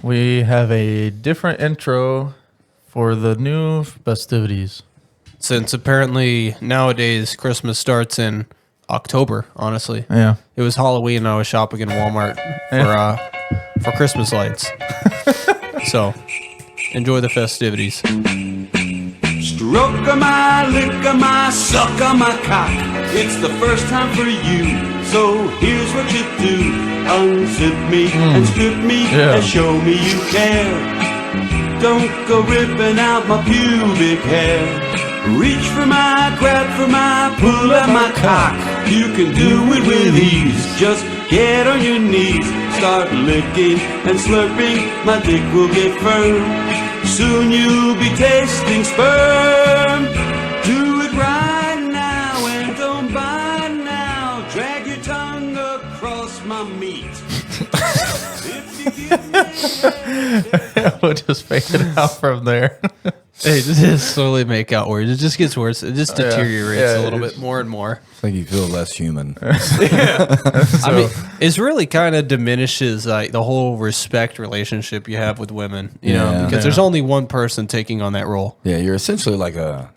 We have a different intro for the new festivities. Since apparently nowadays Christmas starts in October, honestly. Yeah. It was Halloween and I was shopping in Walmart for Christmas lights. So, enjoy the festivities. Stroke my, lick my, suck my cock. It's the first time for you, so here's what you do. Unzip me and strip me and show me you care. Don't go ripping out my pubic hair. Reach for my, grab for my, pull at my cock. You can do it with ease. Just get on your knees. Start licking and slurping. My dick will get firm. Soon you'll be tasting sperm. Do it right now and don't bite now. Drag your tongue across my meat. If you give me We'll just fade it out from there. Hey, just slowly make out worse. It just gets worse. It just deteriorates a little bit more and more. It's like you feel less human. I mean, it's really kind of diminishes like the whole respect relationship you have with women, you know, because there's only one person taking on that role. Yeah, you're essentially like how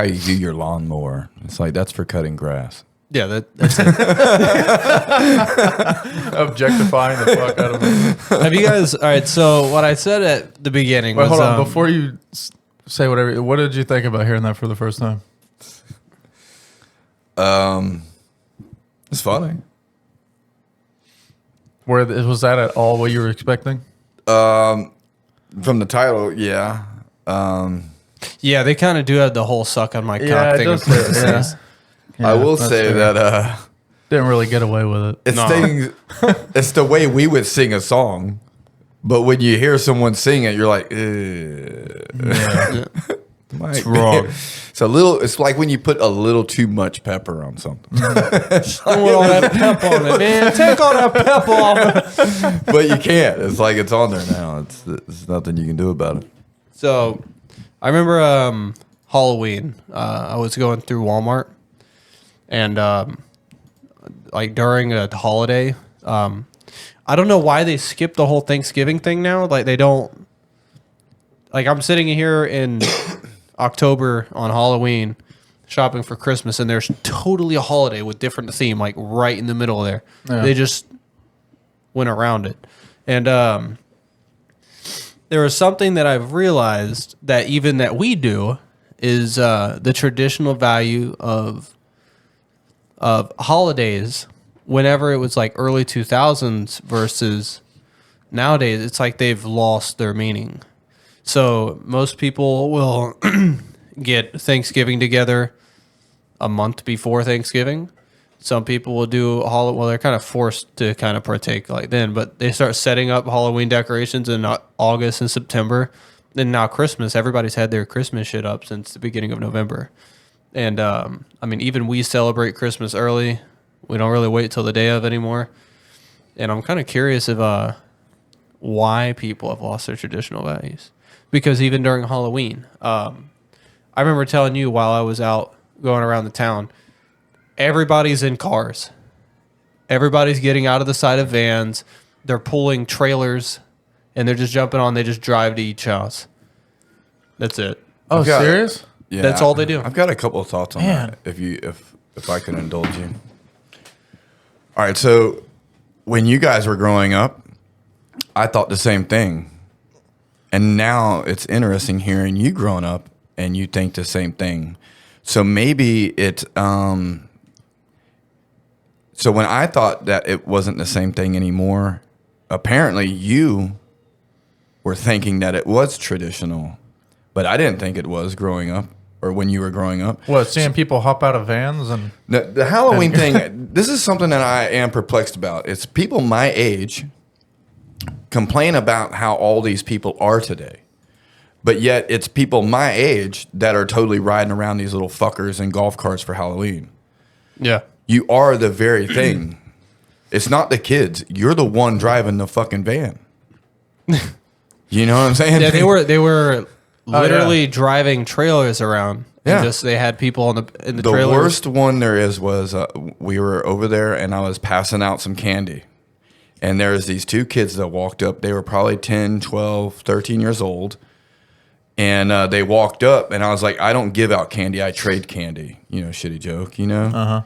you view your lawnmower. It's like that's for cutting grass. Yeah, that's it. Objectifying the fuck out of it. Have you guys? All right. So what I said at the beginning Wait, was, hold on. Before you say whatever, what did you think about hearing that for the first time? It's funny. Was that at all what you were expecting? From the title, yeah. yeah, they kind of do have the whole suck on my cock thing. Does say, I will say that didn't really get away with it. it's the way we would sing a song, but when you hear someone sing it, you're like, It's wrong. It's like when you put a little too much pepper on something. Don't want all that pep on it, man. Take all that pep off. But you can't. It's like it's on there now. It's nothing you can do about it. So, I remember Halloween. I was going through Walmart, and like during a holiday, I don't know why they skipped the whole Thanksgiving thing now. Like they don't. Like I'm sitting here in October on Halloween, shopping for Christmas, and there's totally a holiday with different theme, like right in the middle there. Yeah. They just went around it, and there was something that I've realized that even that we do is the traditional value of holidays. Whenever it was like early 2000s versus nowadays, it's like they've lost their meaning. So most people will get Thanksgiving together a month before Thanksgiving. Some people will do they're kind of forced to kind of partake like then, but they start setting up Halloween decorations in August and September. Then now Christmas, everybody's had their Christmas shit up since the beginning of November. And I mean, even we celebrate Christmas early. We don't really wait till the day of anymore. And I'm kind of curious of why people have lost their traditional values. Because even during Halloween, I remember telling you while I was out going around the town, everybody's in cars. Everybody's getting out of the side of vans. They're pulling trailers, and they're just jumping on. They just drive to each house. That's it. Oh, serious? Yeah, that's all they do. I've got a couple of thoughts on that. If I can indulge you. All right, so when you guys were growing up, I thought the same thing. And now it's interesting hearing you growing up and you think the same thing. So maybe it's so when I thought that it wasn't the same thing anymore, apparently you were thinking that it was traditional, but I didn't think it was growing up or when you were growing up. What, seeing people hop out of vans and the Halloween thing, this is something that I am perplexed about. It's people my age complain about how all these people are today. But yet it's people my age that are totally riding around these little fuckers in golf carts for Halloween. Yeah. You are the very thing. It's not the kids. You're the one driving the fucking van. You know what I'm saying? Yeah, they were literally driving trailers around. And just they had people in the trailers. The worst one there was we were over there and I was passing out some candy. And there's these two kids that walked up. They were probably 10, 12, 13 years old. And they walked up, and I was like, I don't give out candy. I trade candy. You know, shitty joke, you know? Uh-huh.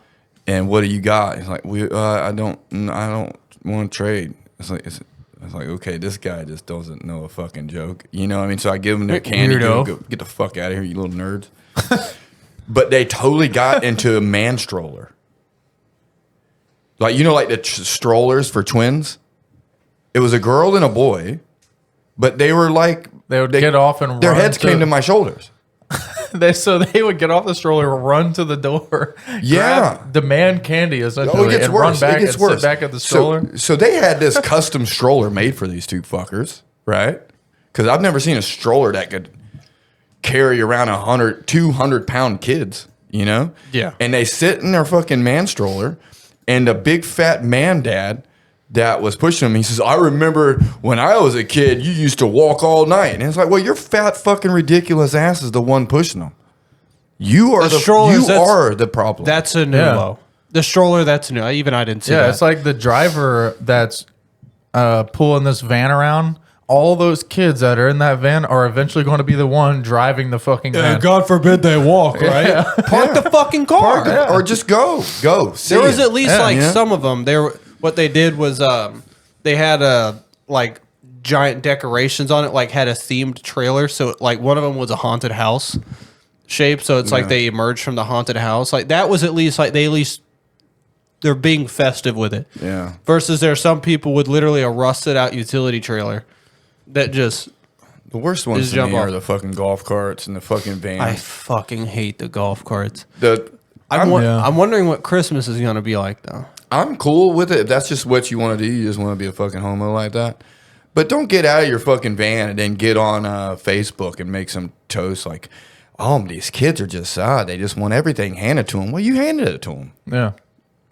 And what do you got? He's like, I don't want to trade. I was like, okay, this guy just doesn't know a fucking joke. You know what I mean? So I give them their candy. Go, get the fuck out of here, you little nerds. But they totally got into a man stroller. Like, you know, like the strollers for twins? It was a girl and a boy, but they were like... They would get off and their heads came to my shoulders. So they would get off the stroller, run to the door, demand candy essentially, and run back and sit back at the stroller. So they had this custom stroller made for these two fuckers, right? Because I've never seen a stroller that could carry around 200-pound kids, you know? Yeah. And they sit in their fucking man stroller, and the big fat man dad that was pushing them, he says, I remember when I was a kid, you used to walk all night. And it's like, well, your fat fucking ridiculous ass is the one pushing them. You are the problem. That's a new low. The stroller, that's new. I didn't see that. Yeah, it's like the driver that's pulling this van around. All those kids that are in that van are eventually going to be the one driving the fucking van. God forbid they walk, right? Park the fucking car. Or just go. There was at least some of them. What they did was they had like giant decorations on it, like had a themed trailer. So like one of them was a haunted house shape. So it's like they emerged from the haunted house. Like that was at least like they're being festive with it. Yeah. Versus there's some people with literally a rusted out utility trailer that just the worst ones to me are the fucking golf carts and the fucking vans. I fucking hate the golf carts. I'm wondering what Christmas is going to be like though. I'm cool with it. If that's just what you want to do, you just want to be a fucking homo like that. But don't get out of your fucking van and then get on Facebook and make some toast like, oh, these kids are just they just want everything handed to them. Well, you handed it to them. Yeah.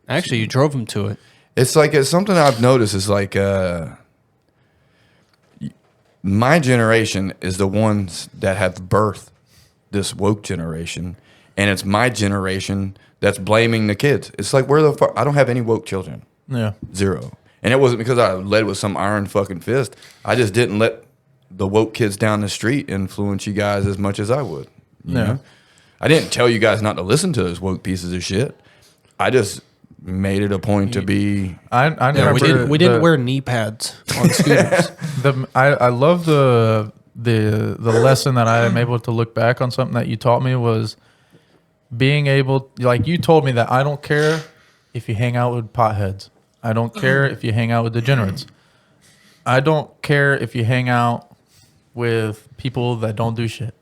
Actually, you drove them to it. It's like it's something I've noticed is like my generation is the ones that have birthed this woke generation, and it's my generation that's blaming the kids. It's like, where the fuck? I don't have any woke children. Yeah. Zero. And it wasn't because I led with some iron fucking fist. I just didn't let the woke kids down the street influence you guys as much as I would. You know? I didn't tell you guys not to listen to those woke pieces of shit. I just made it a point to be... we didn't wear knee pads on scooters. I love the lesson that I am able to look back on. Something that you taught me was being able, like you told me that I don't care if you hang out with potheads. I don't care if you hang out with degenerates. I don't care if you hang out with people that don't do shit.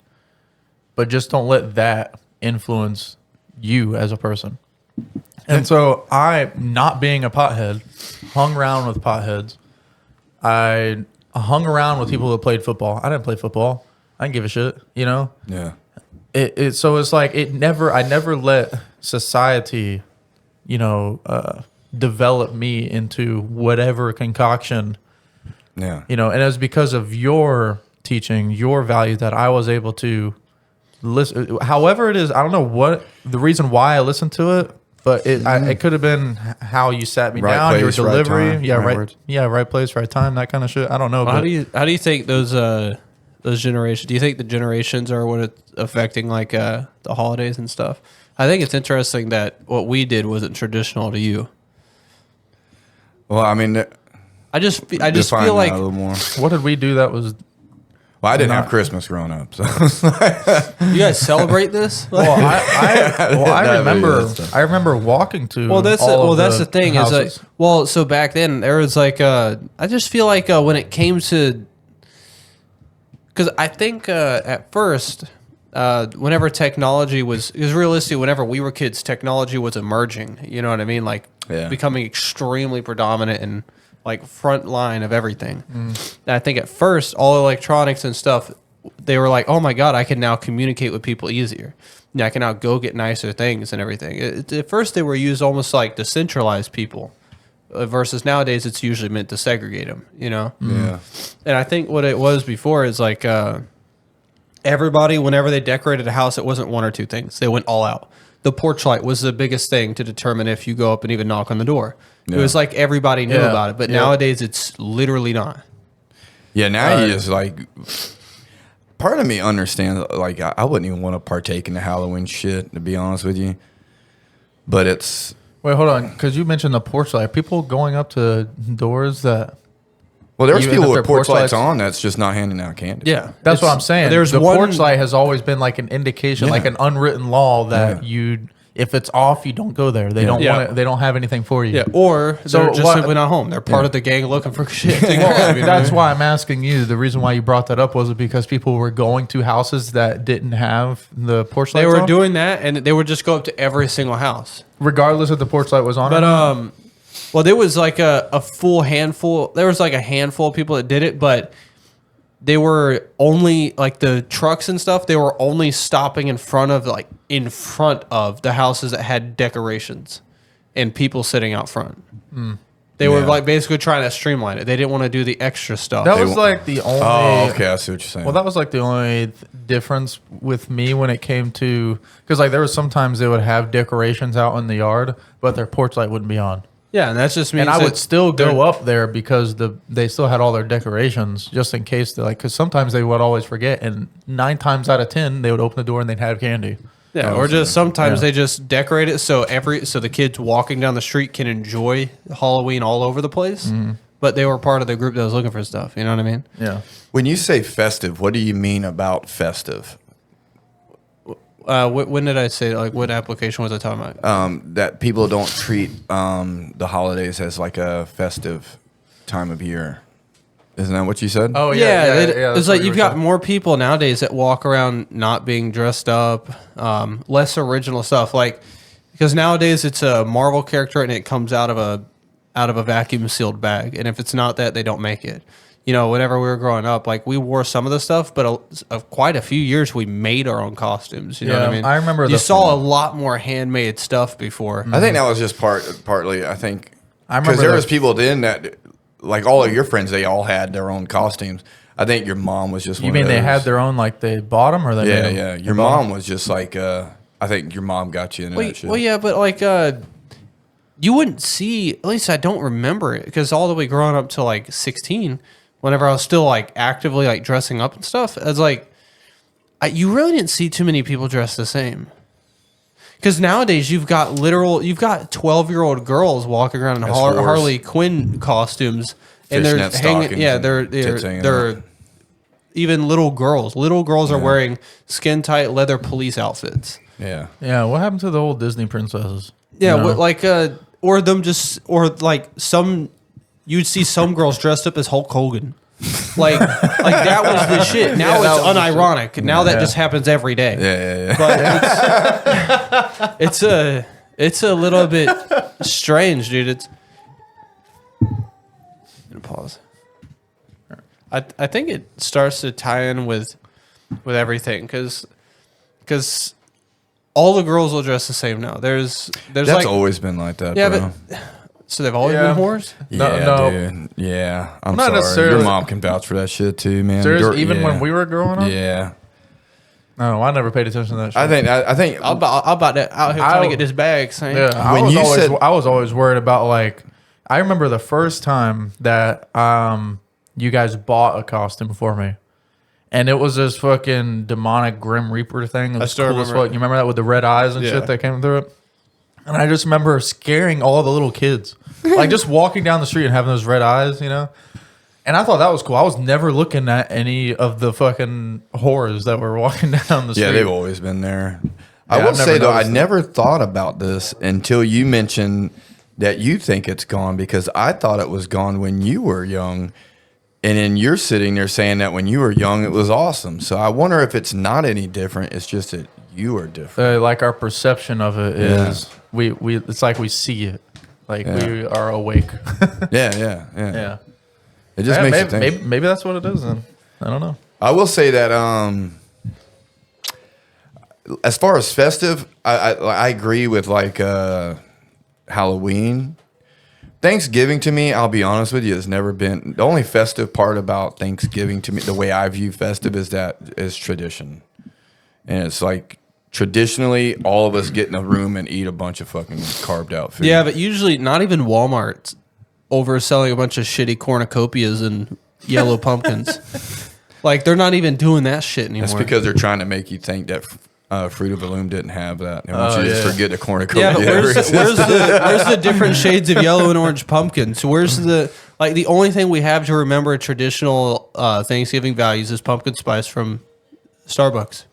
But just don't let that influence you as a person. And so I, not being a pothead, hung around with potheads. I hung around with people that played football. I didn't play football. I didn't give a shit, you know? Yeah. So it's like I never let society, you know, develop me into whatever concoction. Yeah. You know, and it was because of your teaching, your values that I was able to listen. However it is, I don't know what the reason why I listened to it, but it could have been how you sat me down, place, your delivery, right time, right place, right time, that kind of shit. I don't know. Well, how do you think those generations? Do you think the generations are what it's affecting, like the holidays and stuff? I think it's interesting that what we did wasn't traditional to you. Well, I mean, I just feel like a little more. What did we do that was? Well, I didn't have Christmas growing up, so you guys celebrate this. Well, I remember walking to. That's the thing houses. Is like, so back then there was like I just feel like when it came to, because I think at first whenever technology was, because realistically whenever we were kids, technology was emerging. You know what I mean? Like becoming extremely predominant and like front line of everything. And I think at first all electronics and stuff, they were like, oh my God, I can now communicate with people easier. Yeah, I can now go get nicer things and everything. At first they were used almost like to centralize people versus nowadays it's usually meant to segregate them, you know? Yeah. And I think what it was before is like everybody, whenever they decorated a house, it wasn't one or two things. They went all out. the porch light was the biggest thing to determine if you go up and even knock on the door. It was like everybody knew Yeah. about it, but Yeah. nowadays it's literally not. Yeah, now you just like. Part of me understands. Like, I wouldn't even want to partake in the Halloween shit, to be honest with you. But it's. Wait, hold on, because you mentioned the porch light. People going up to doors that. Well, there's Even people if with their porch porch lights lights- on that's just not handing out candy. Yeah, That's what I'm saying. There's the one porch light has always been like an indication, Yeah. like an unwritten law that Yeah. if it's off, you don't go there. They don't Yeah. want it. They don't have anything for you. Yeah, or So they're just what- simply not home. They're part of the gang looking for shit. That's why I'm asking you. The reason why you brought that up was because people were going to houses that didn't have the porch lights they were on, doing that, and they would just go up to every single house. regardless if the porch light was on. But or not. well, there was like a full handful. There was like a handful of people that did it, but they were only like the trucks and stuff. They were only stopping in front of the houses that had decorations and people sitting out front. They were Yeah. like basically trying to streamline it. They didn't want to do the extra stuff. that they was won't- like the only. Oh, okay. I see what you're saying. Well, that was like the only difference with me when it came to, because like there was sometimes they would have decorations out in the yard, but their porch light wouldn't be on. Yeah, and that's just means And I that would still they're- go up there because they still had all their decorations just in case they because sometimes they would always forget, and 9 times out of 10 they would open the door and they'd have candy. Yeah, or just sometimes Yeah. they just decorate it so the kids walking down the street can enjoy Halloween all over the place. Mm-hmm. But they were part of the group that was looking for stuff. You know what I mean? Yeah. when you say festive, what do you mean about festive? When did I say like what application was I talking about? That people don't treat the holidays as like a festive time of year. Isn't that what you said? Oh It's like you've got more people nowadays that walk around not being dressed up, less original stuff. Like because nowadays it's a Marvel character and it comes out of a vacuum sealed bag, and if it's not that, they don't make it. You know, whenever we were growing up, like we wore some of the stuff, but quite a few years we made our own costumes. You know what I Yeah, mean? I remember you the- saw a lot more handmade stuff before. I think that was just partly. I think I remember because there the- was people then that, like all of your friends, they all had their own costumes. I think your mom was just. You one mean of they those. had their own like they bought them or they Yeah, made 'em? yeah. Your They bought 'em? mom was just like. I think your mom got you into that shit. Well, yeah, but like, you wouldn't see. At least I don't remember it because all the way growing up to like 16, whenever I was still like actively like dressing up and stuff, I was like, you really didn't see too many people dressed the same. Because nowadays you've got 12-year-old girls walking around in As whores. Harley Quinn costumes, and they're Fishnet hanging. stockings Yeah, and they're tits hanging they're out. even little girls. Little girls are wearing skin tight leather police outfits. Yeah. Yeah, what happened to the old Disney princesses? Yeah, You know? you'd see some girls dressed up as Hulk Hogan. Like that was the shit. Now that it's was the unironic. Now that just happens every day. Yeah, yeah, yeah. But it's a little bit strange, dude. It's pause. I think it starts to tie in with everything because all the girls will dress the same now. There's That's like always been like that, yeah, bro. but so they've always Yeah. been whores. Yeah, No. dude. Yeah, I'm Not sorry. necessarily. Your mom can vouch for that shit too, man. Seriously, even Yeah. when we were growing up? Yeah, No, I never paid attention to that shit. I think I'm about to out here trying to get this bag, saying Yeah, When you said- I was always worried about like I remember the first time that you guys bought a costume for me. And it was this fucking demonic Grim Reaper thing. It was still cool as remember fuck. You remember that with the red eyes and Yeah. shit that came through it? And I just remember scaring all the little kids. Like just walking down the street and having those red eyes, you know? And I thought that was cool. I was never looking at any of the fucking horrors that were walking down the street. yeah, they've always been there. I Yeah, will I've never say though, I noticed that. never thought about this until you mentioned that you think it's gone because I thought it was gone when you were young. And then you're sitting there saying that when you were young, it was awesome. So I wonder if it's not any different. It's just that you are different. Like our perception of it is we it's like we see it. Like we are awake. Yeah. Yeah. It just Yeah, makes maybe, you think. maybe that's what it is then. I don't know. I will say that as far as festive, I agree with like Halloween. Thanksgiving to me, I'll be honest with you, has never been the only festive part about Thanksgiving to me. The way I view festive is tradition, and it's like traditionally all of us get in a room and eat a bunch of fucking carved out food. Yeah, but usually not even Walmart's overselling a bunch of shitty cornucopias and yellow pumpkins. Like, they're not even doing that shit anymore. That's because they're trying to make you think that Fruit of the Loom didn't have that. They want you to just forget the cornucopia. Yeah, but where's the different shades of yellow and orange pumpkins? Where's the only thing we have to remember traditional Thanksgiving values is pumpkin spice from Starbucks.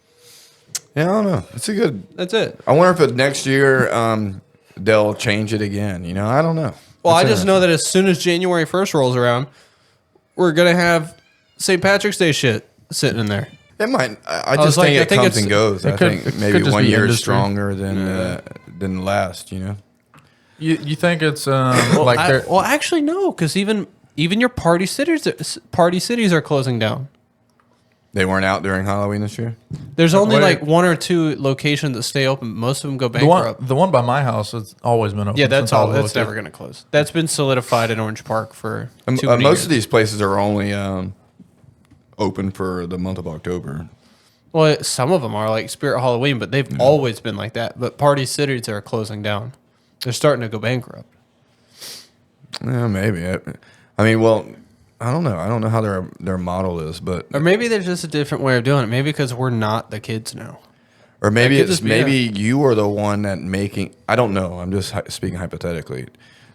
Yeah, I don't know. It's a good. That's it. I wonder if next year they'll change it again. You know, I don't know. Well, I just know that as soon as January 1st rolls around, we're gonna have St. Patrick's Day shit sitting in there. It might. I just think it comes and goes. I think maybe one year is stronger than the last. You know. You think it's actually no, because even your party cities are closing down. They weren't out during Halloween this year? There's only like one or two locations that stay open. Most of them go bankrupt. The one by my house has always been open. Yeah, that's never going to close. That's been solidified in Orange Park for too many most years. of these places are only open for the month of October. Well, some of them are like Spirit Halloween, but they've always been like that. But party cities are closing down. They're starting to go bankrupt. Yeah, maybe. I mean, well, I don't know. I don't know how their model is, but or maybe there's just a different way of doing it. Maybe because we're not the kids now. Or maybe you are the one that making. I don't know. I'm just speaking hypothetically.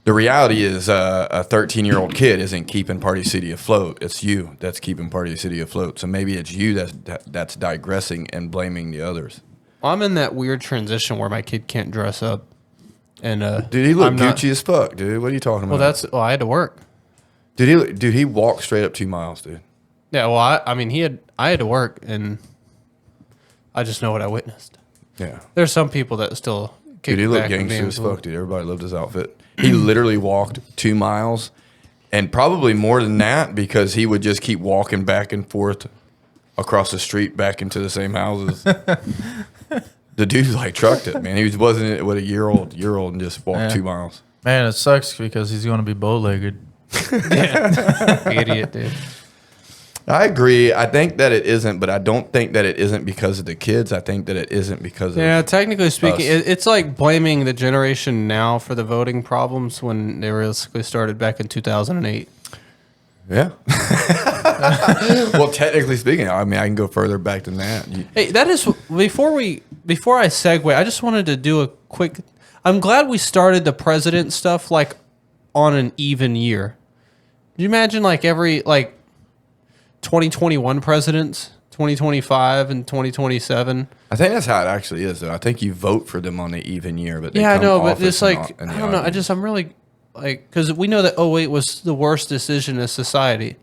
The reality is, a 13-year-old kid isn't keeping Party City afloat. It's you that's keeping Party City afloat. So maybe it's you that's digressing and blaming the others. Well, I'm in that weird transition where my kid can't dress up. And dude, he looked Gucci as fuck, dude. What are you talking about? Well, I had to work. Dude, he walked straight up 2 miles, dude. Yeah, well, I had to work, and I just know what I witnessed. Yeah. There's some people that still kick Dude, he looked back and gangster as fuck, dude. Everybody loved his outfit. He literally walked 2 miles, and probably more than that because he would just keep walking back and forth across the street back into the same houses. The dude like trucked it, man. He wasn't what a year old and just walked 2 miles. Man, it sucks because he's going to be bow-legged. Idiot, dude. I agree. I think that it isn't, but I don't think that it isn't because of the kids. I think that it isn't because of technically speaking, it's like blaming the generation now for the voting problems when they realistically started back in 2008. Yeah. Well, technically speaking, I mean, I can go further back than that. Hey, that is before I segue. I just wanted to do a quick. I'm glad we started the president stuff like on an even year. Can you imagine like every 2021 presidents, 2025 and 2027? I think that's how it actually is, though. I think you vote for them on the even year, but I know, but it's like I don't know. I'm really like because we know that 2008 was the worst decision in society,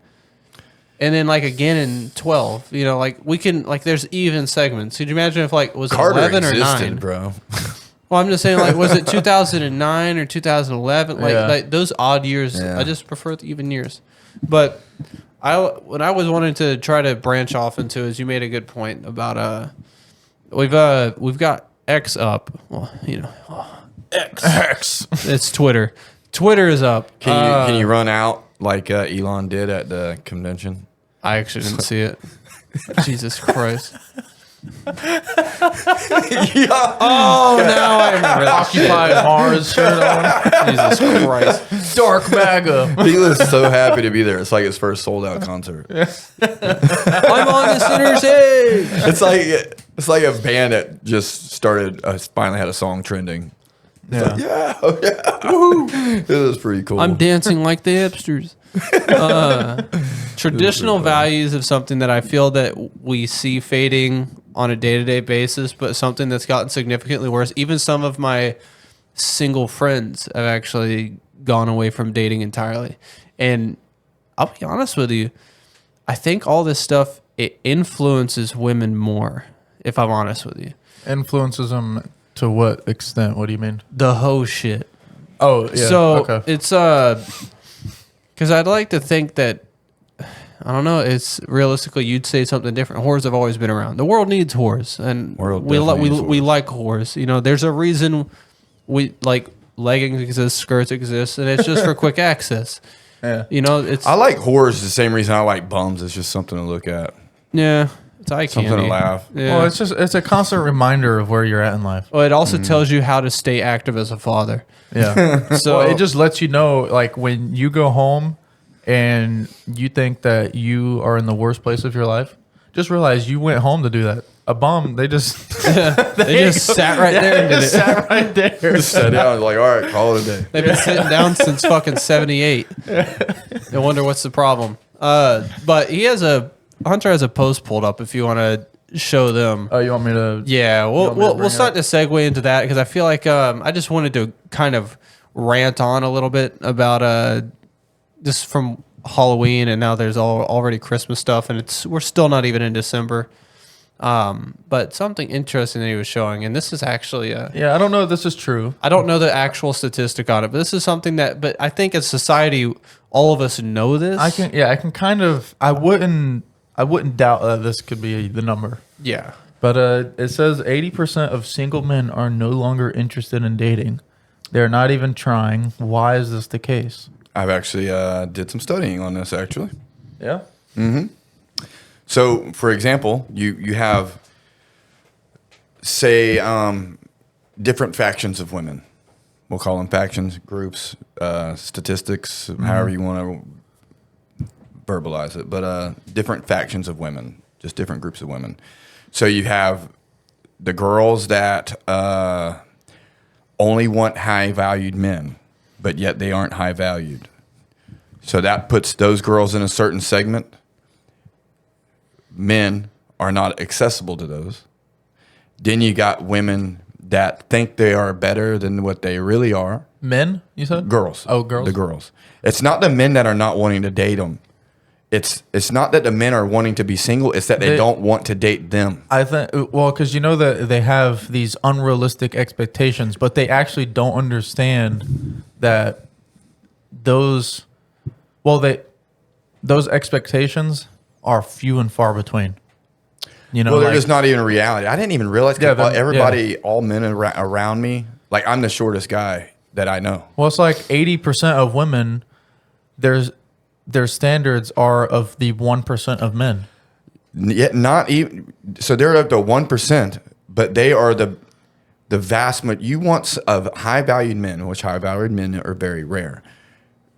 and then like again in 12, you know, like we can like there's even segments. Could you imagine if like was it Carter 11 or existed, 9, bro? Well, I'm just saying, like, was it 2009 or 2011? Like those odd years. Yeah. I just prefer the even years. But what I was wanting to try to branch off into is you made a good point about we've got X up. Well, you know, X. It's Twitter. Twitter is up. Can you run out like Elon did at the convention? I actually didn't see it. Jesus Christ. Oh, now I remember. Occupy Mars shirt on. Jesus Christ. Dark MAGA. He was so happy to be there. It's like his first sold out concert. I'm on the center stage. It's like a band that just started finally had a song trending. Yeah. It was pretty cool. I'm dancing like the hipsters. Traditional values of something that I feel that we see fading on a day-to-day basis, but something that's gotten significantly worse. Even some of my single friends have actually gone away from dating entirely. And I'll be honest with you, I think all this stuff, it influences women more, if I'm honest with you. Influences them to what extent? What do you mean? The hoe shit. Oh, yeah. So okay. it's because I'd like to think that I don't know. It's realistically you'd say something different. Whores have always been around. The world needs whores, and we like whores. You know, there's a reason we like leggings exist, skirts exist, and it's just for quick access. Yeah. You know, it's I like whores the same reason I like bums. It's just something to look at. yeah. It's eye something candy. to laugh. Yeah. Well, it's a constant reminder of where you're at in life. Well, it also tells you how to stay active as a father. Yeah. So Well, it just lets you know, like, when you go home and you think that you are in the worst place of your life, just realize you went home to do that. A bum, they just they just sat right there and did it. sat right there. Just sat down, like, all right, call it a day. They've been sitting down since fucking 78. I wonder what's the problem. But Hunter has a post pulled up if you want to show them. Oh, you want me to? Yeah, want me to we'll bring start it to segue into that because I feel like I just wanted to kind of rant on a little bit about just from Halloween, and now there's already Christmas stuff, and we're still not even in December. But something interesting that he was showing, and this is actually Yeah, I don't know if this is true. I don't know the actual statistic on it, but this is something but I think as society, all of us know this. I can kind of. I wouldn't doubt that this could be the number. Yeah. But it says 80% of single men are no longer interested in dating. They're not even trying. Why is this the case? I've actually did some studying on this, actually. Yeah. So, for example, you have, say, different factions of women. We'll call them factions, groups, statistics, however you want to verbalize it. But different factions of women, just different groups of women. So you have the girls that only want high-valued men, but yet they aren't high-valued. So that puts those girls in a certain segment. Men are not accessible to those. Then you got women that think they are better than what they really are. Men, you said? Girls. Oh, girls. The girls. It's not the men that are not wanting to date them. It's not that the men are wanting to be single. It's that they don't want to date them. I think, well, because you know that they have these unrealistic expectations, but they actually don't understand that those expectations are few and far between. You know, Well, they're just not even reality. I didn't even realize. Yeah, but- everybody, all men around me, like I'm the shortest guy that I know. well, it's like 80% of women, their standards are of the 1% of men. Yet not even. So they're up to 1%, but they are the vast. You want of high valued men, which high valued men are very rare.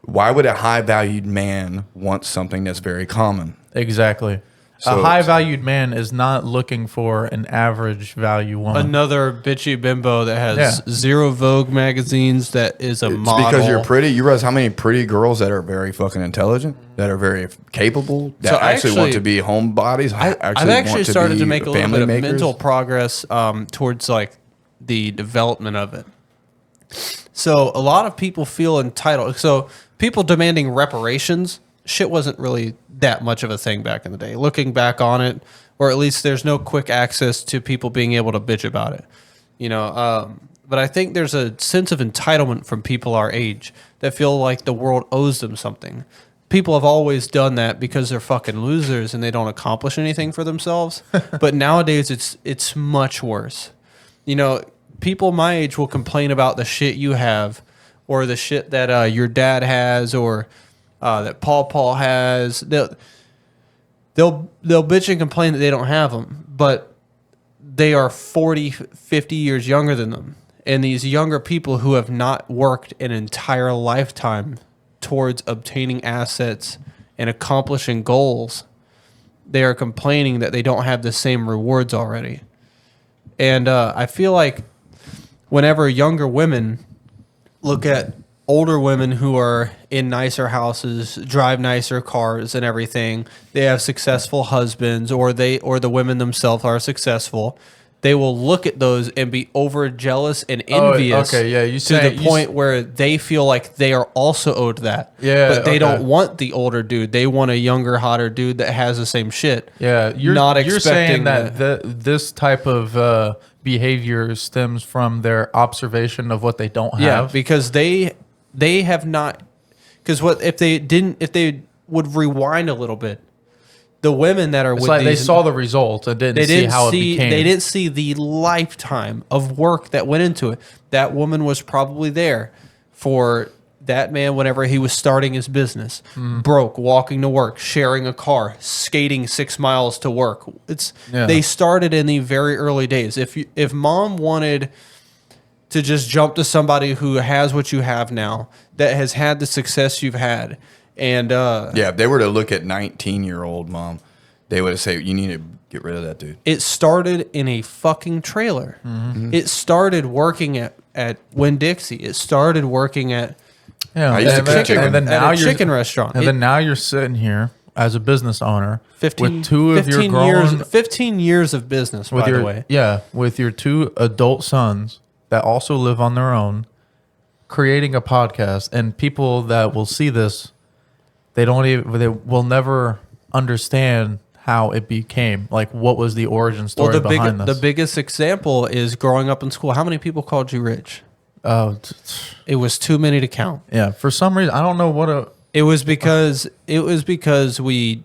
Why would a high valued man want something that's very common? Exactly. So- a high valued man is not looking for an average value woman. Another bitchy bimbo that has Yeah. 0 Vogue magazines that is a It's model. because you're pretty. You realize how many pretty girls that are very fucking intelligent, that are very capable, that So I actually want actually- to be homebodies. I've actually started to make a little bit of mental progress towards like the development of it. So a lot of people feel entitled. So people demanding reparations, shit wasn't really that much of a thing back in the day. Looking back on it, or at least there's no quick access to people being able to bitch about it. You know, but I think there's a sense of entitlement from people our age that feel like the world owes them something. People have always done that because they're fucking losers and they don't accomplish anything for themselves. But nowadays it's much worse. You know, people my age will complain about the shit you have, or the shit that your dad has, or that Paul has. They'll bitch and complain that they don't have them, but they are 40, 50 years younger than them. And these younger people who have not worked an entire lifetime towards obtaining assets and accomplishing goals, they are complaining that they don't have the same rewards already. And I feel like whenever younger women look at older women who are in nicer houses, drive nicer cars and everything, they have successful husbands, or the women themselves are successful, they will look at those and be over jealous and envious. okay, yeah, you to say- the point where they feel like they are also owed that. Yeah, but they okay. don't want the older dude. They want a younger, hotter dude that has the same shit. Yeah, you're expecting saying that this type of behavior stems from their observation of what they don't have. Yeah, because they have not. Because what if they would rewind a little bit, the women that are It's with like they these, saw the results and didn't see how it became. They didn't see the lifetime of work that went into it. That woman was probably there for that man, whenever he was starting his business, broke, walking to work, sharing a car, skating 6 miles to work. They started in the very early days. If mom wanted to just jump to somebody who has what you have now, that has had the success you've had, and if they were to look at 19-year-old mom, they would say, you need to get rid of that dude. it started in a fucking trailer. It started working at Winn-Dixie. It started working at Yeah, I used to cook chicken. and then at now a you're chicken restaurant. and then now you're sitting here as a business owner 15, with two of your 15 grown years, 15 years of business, with by your the way. with your two adult sons that also live on their own, creating a podcast, and people that will see this, they will never understand how it became, like what was the origin story behind this. The biggest example is growing up in school. How many people called you rich? Oh, It was too many to count. yeah. For some reason, I don't know what It was because we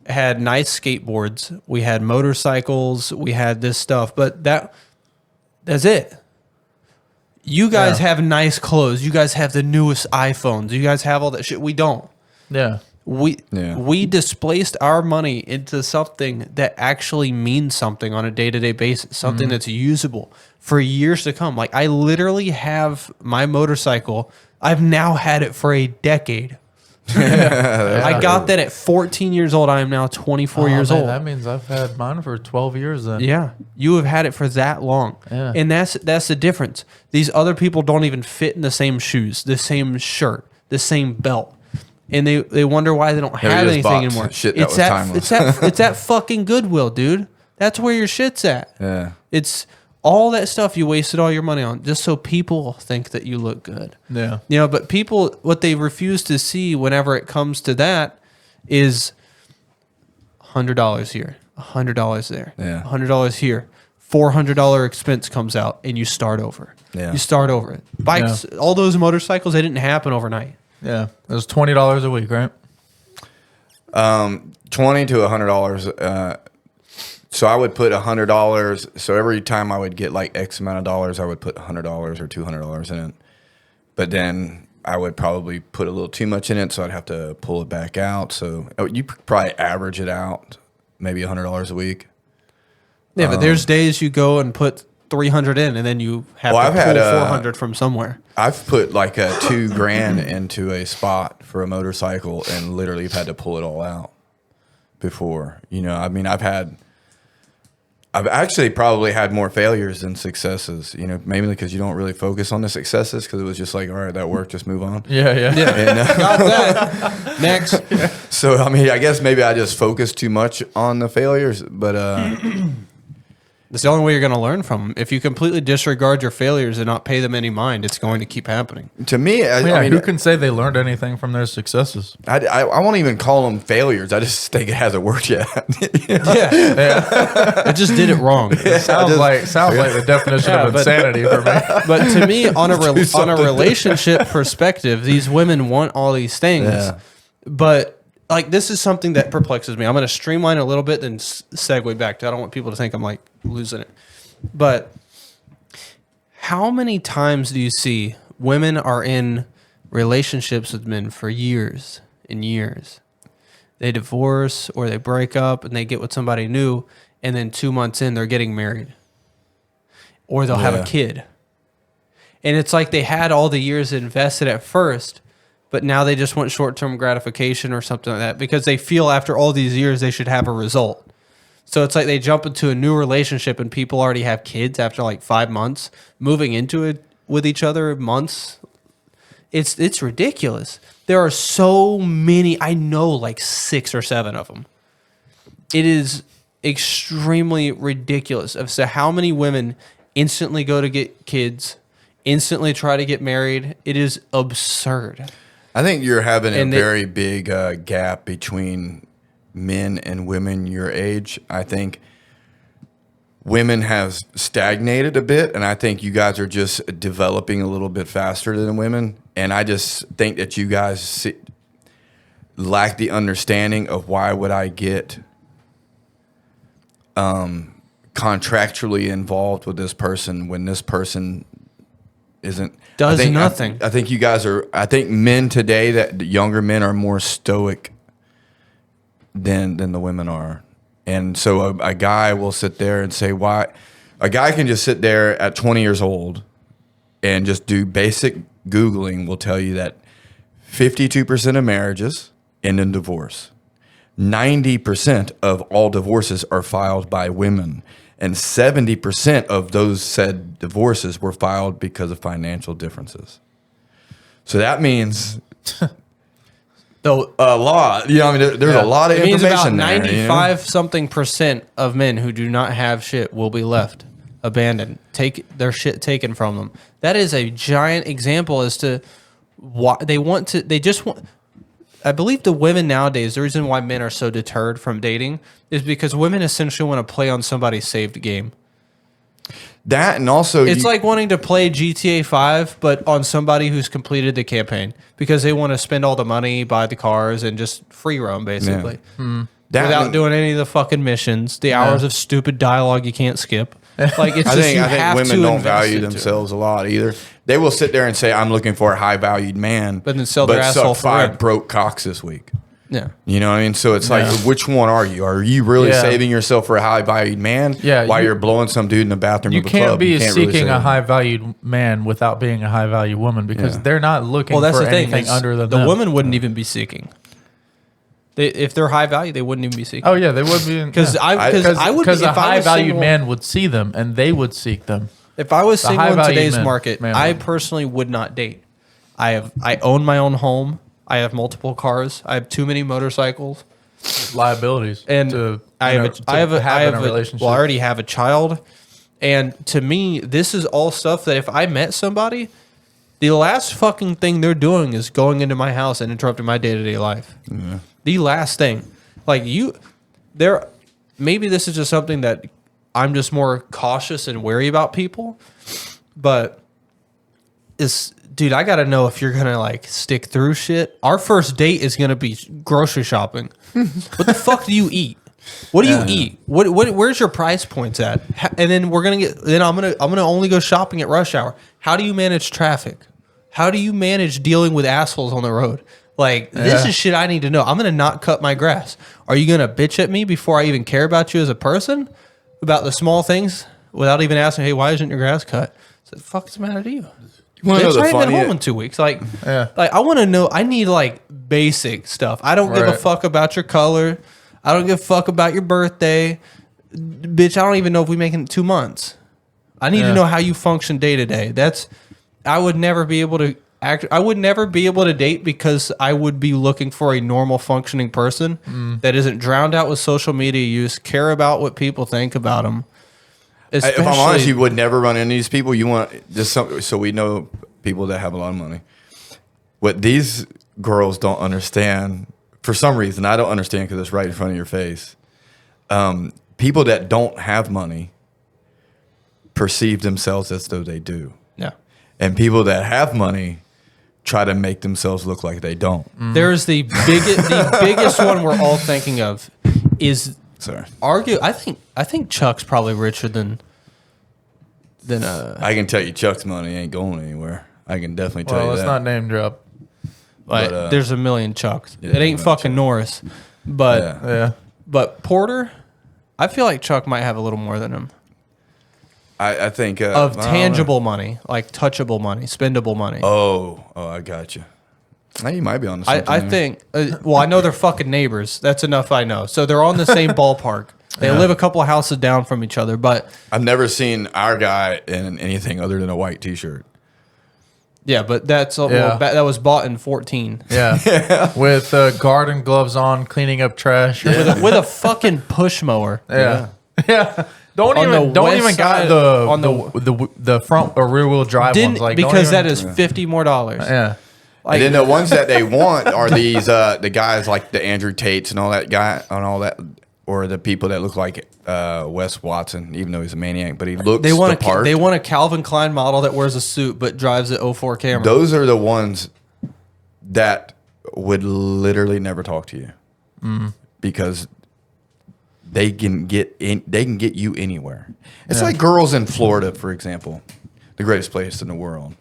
had nice skateboards, we had motorcycles, we had this stuff, but that's it. You guys have nice clothes. You guys have the newest iPhones. You guys have all that shit. We don't. Yeah. We displaced our money into something that actually means something on a day-to-day basis, something that's usable for years to come. Like, I literally have my motorcycle. I've now had it for a decade. I got that at 14 years old. I am now 24 years old. That means I've had mine for 12 years then. Yeah, you have had it for that long, and that's the difference. These other people don't even fit in the same shoes, the same shirt, the same belt, and they wonder why they don't have anything anymore. Shit that was timeless. It's that fucking Goodwill, dude. That's where your shit's at. Yeah. It's all that stuff you wasted all your money on just so people think that you look good. Yeah. You know, but people, what they refuse to see whenever it comes to that is $100 here, $100 there, Yeah. $100 here, $400 expense comes out, and you start over. Yeah. You start over it. Bikes, all those motorcycles, they didn't happen overnight. Yeah. It was $20 a week, right? $20 to $100. So I would put $100. So every time I would get like X amount of dollars, I would put $100 or $200 in it. But then I would probably put a little too much in it, so I'd have to pull it back out. So you probably average it out, maybe $100 a week. Yeah, but there's days you go and put 300 in, and then you have to pull 400 from somewhere. I've put like a $2,000 into a spot for a motorcycle, and literally have had to pull it all out before. You know, I mean, I've actually probably had more failures than successes, you know, mainly because you don't really focus on the successes, because it was just like, all right, that worked, just move on. Yeah. And, Got that. Next. so, I mean, I guess maybe I just focused too much on the failures, but It's the only way you're going to learn from them. If you completely disregard your failures and not pay them any mind, it's going to keep happening. to me, I mean, who can say they learned anything from their successes? I won't even call them failures. I just think it hasn't worked yet. Yeah. It just did it wrong. Sounds like the definition of insanity for me. But to me, on a relationship perspective, these women want all these things. Yeah. But like, this is something that perplexes me. I'm going to streamline a little bit, then segue back to. I don't want people to think I'm like losing it. But how many times do you see women are in relationships with men for years and years? They divorce or they break up and they get with somebody new, and then 2 months in, they're getting married. Or they'll have a kid. And it's like they had all the years invested at first, but now they just want short-term gratification or something like that because they feel after all these years they should have a result. So it's like they jump into a new relationship and people already have kids after like 5 months, moving into it with each other months. It's ridiculous. There are so many. I know like 6 or 7 of them. It is extremely ridiculous. So how many women instantly go to get kids, instantly try to get married? It is absurd. I think you're having a very big gap between men and women your age. I think women have stagnated a bit, and I think you guys are just developing a little bit faster than women. And I just think that you guys lack the understanding of why would I get contractually involved with this person when this person Does I think, nothing. I think you guys are. I think men today, that the younger men are more stoic than the women are, and so a guy will sit there and say, "Why?" A guy can just sit there at 20 years old and just do basic Googling. Will tell you that 52% of marriages end in divorce. 90% of all divorces are filed by women. And 70% of those said divorces were filed because of financial differences. So that means Though a lot. You know, I mean, there's a lot of it means about information there. 95 something percent of men who do not have shit will be left abandoned, take their shit taken from them. That is a giant example as to why they want to. They just want. I believe the women nowadays, the reason why men are so deterred from dating is because women essentially want to play on somebody's saved game. That and also It's like wanting to play GTA 5, but on somebody who's completed the campaign because they want to spend all the money, buy the cars, and just free roam, basically. that Without and- doing any of the fucking missions, the hours of stupid dialogue you can't skip. Like it's I just think you I think have women to don't invest value into it. themselves a lot either. They will sit there and say, "I'm looking for a high valued man," But then sell their suck asshole for 5 rent. broke cocks this week. Yeah. You know what I mean? So it's like, which one are you? Are you really Yeah. saving yourself for a high valued man? Yeah, while you- you're blowing some dude in the bathroom You of a can't club? be You can't really seeking save a him. high valued man without being a high valued woman because they're not looking Well, that's for the thing. anything is under than the them. woman wouldn't even be seeking. If they're high value, they wouldn't even be seeking. Oh yeah, they would be Because I would because be, a if I high was valued single- man would see them and they would seek them. If I was single in high-value today's man- market, man I would. personally would not date. I own my own home. I have multiple cars. I have too many motorcycles, Liabilities and to I you have know, a, to I have a, I have have in a a relationship. well, I already have a child, and to me, this is all stuff that if I met somebody, the last fucking thing they're doing is going into my house and interrupting my day to day life. The last thing, like maybe this is just something that I'm just more cautious and wary about people, but dude, I gotta know if you're gonna like stick through shit. Our first date is gonna be grocery shopping. What the fuck do you eat? What do you eat? Where's your price points at? And then I'm gonna only go shopping at rush hour. How do you manage traffic? How do you manage dealing with assholes on the road? Like this is shit I need to know. I'm gonna not cut my grass. Are you gonna bitch at me before I even care about you as a person? About the small things without even asking, hey, why isn't your grass cut? I said, fuck is the matter to you? wanna know Bitch, the I ain't been funny- home in 2 weeks. Like, Yeah. like I want to know. I need like basic stuff. I don't give a Right. fuck about your color. I don't give a fuck about your birthday, bitch. I don't even know if we make it in 2 months. I need to know how you function day to day. I would never be able to act. I would never be able to date because I would be looking for a normal functioning person that isn't drowned out with social media use, care about what people think about them. If I'm honest, you would never run into these people. You want just some, so we know people that have a lot of money. What these girls don't understand, for some reason, I don't understand because it's right in front of your face. People that don't have money perceive themselves as though they do, yeah. and people that have money try to make themselves look like they don't. There's the biggest one we're all thinking of is Sorry, I think Chuck's probably richer than I can tell you, Chuck's money ain't going anywhere. I can definitely tell Well, you let's that. not name drop. like But, there's a million Chucks. yeah, It ain't there's a fucking million Norris, but Yeah. Yeah. but Porter, I feel like Chuck might have a little more than him I think of I don't know. tangible money, like touchable money, spendable money. Oh, I got you. Now you might be on the. I think. Well, I know they're fucking neighbors. That's enough I know. So they're on the same ballpark. They live a couple of houses down from each other, but I've never seen our guy in anything other than a white T-shirt. yeah, but that's Yeah. that was bought in 14 Yeah. With garden gloves on, cleaning up trash. with a fucking push mower. Yeah. Yeah. Don't On the even west got side- the on the front or rear wheel drive Didn't ones like don't because that even- is $50 more. yeah. Like, And then the ones that they want are these the guys like the Andrew Tates and all that guy and all that, or the people that look like Wes Watson, even though he's a maniac, but he looks they want the part. they want a Calvin Klein model that wears a suit but drives an 04 Camry. Those are the ones that would literally never talk to you because they can get you anywhere. It's like girls in Florida, for example, the greatest place in the world.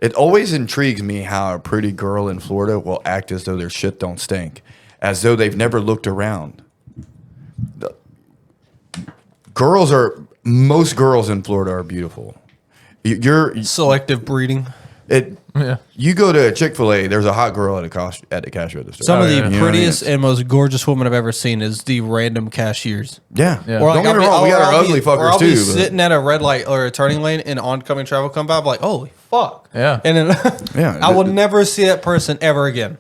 It always intrigues me how a pretty girl in Florida will act as though their shit don't stink, as though they've never looked around. Most girls in Florida are beautiful. You're Selective breeding. You go to a Chick-fil-A, there's a hot girl at the cash register. Some of the You know what I mean? prettiest and most gorgeous women I've ever seen is the random cashiers. Yeah. Yeah. Or Don't get me wrong, we got our ugly Or fuckers I'll be too. but- sitting at a red light or a turning lane and oncoming travel come by. I'm like, holy fuck. Yeah. And then Yeah. I will never see that person ever again.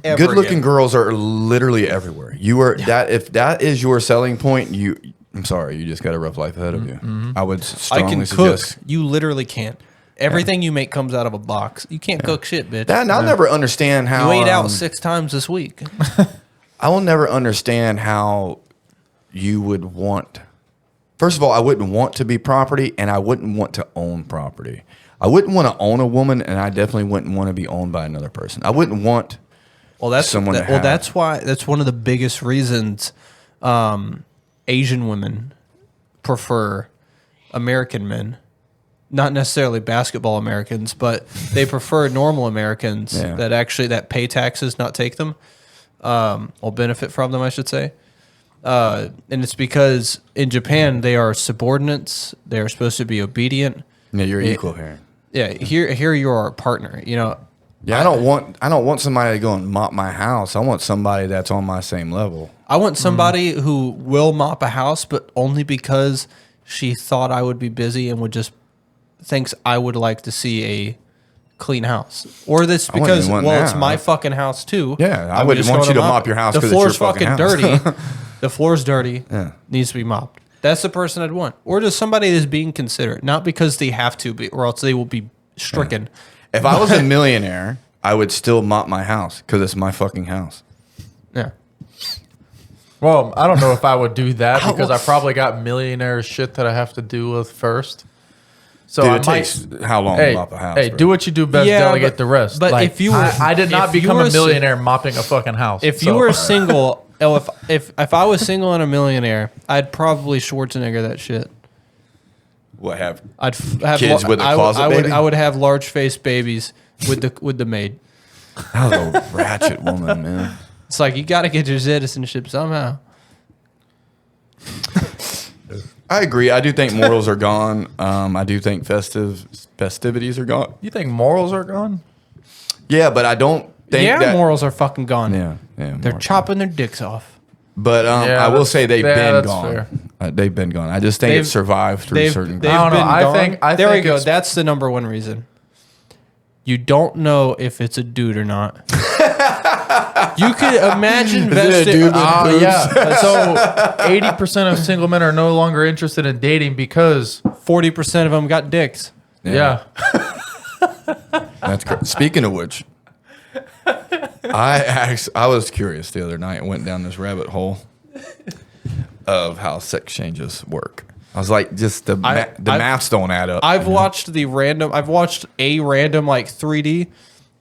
Ever Good-looking again. girls are literally everywhere. You are that if that is your selling point, I'm sorry, you just got a rough life ahead of you. I would I strongly can cook. suggest You literally can't. Everything you make comes out of a box. You can't cook shit, bitch. that. And I'll never understand how You ate out 6 times this week. I will never understand how you would want. First of all, I wouldn't want to be property, and I wouldn't want to own property. I wouldn't want to own a woman, and I definitely wouldn't want to be owned by another person. I wouldn't want. Well, that's Someone to well. have. That's why. That's one of the biggest reasons Asian women prefer American men. Not necessarily basketball Americans, but they prefer normal Americans Yeah. that pay taxes, not take them, or benefit from them, I should say. And it's because in Japan they are subordinates. They are supposed to be obedient. Yeah, you're equal here. Yeah, here you are a partner. You know, Yeah, I don't want somebody to go and mop my house. I want somebody that's on my same level. I want somebody who will mop a house, but only because she thought I would be busy and thinks I would like to see a clean house. Or this wouldn't because, even want well, that. it's my fucking house too. Yeah, I would wouldn't just want go you to mop your house The 'cause it's your floor's fucking fucking house. dirty. The floor's dirty. Yeah. Needs to be mopped. That's the person I'd want. Or just somebody that's being considerate, not because they have to be, or else they will be stricken. If I was a millionaire, I would still mop my house because it's my fucking house. Yeah. Well, I don't know if I would do that because I probably got millionaire shit that I have to do with first. So Dude, I it might. takes how long Hey, to mop a house? hey, bro? do what you do best. Yeah, Delegate but- the rest. but Like, if you were- I did not if you become were a millionaire mopping a fucking house. If so- you were single, if I was single and a millionaire, I'd probably Schwarzenegger that shit. What have Have Kids with a I would- closet baby? I would have large face babies with the maid. that was a ratchet woman, man. It's like you got to get your citizenship somehow. I agree. I do think morals are gone. I do think festivities are gone. you think morals are gone? Yeah, but I don't think Yeah, that. morals are fucking gone. Yeah, They're morals. chopping their dicks off. But Yeah, I will say they've yeah, been that's gone. fair. They've been gone. I just think it They've- survived through certain. They've I don't know. been I gone. think- I there think we go. it's- That's the number one reason. You don't know if it's a dude or not. You could imagine vesting. Yeah. So 80% of single men are no longer interested in dating because 40% of them got dicks. yeah. That's correct. Speaking of which, I was curious the other night and went down this rabbit hole of how sex changes work. I was like, just the maths don't add up. I've watched a random like 3D.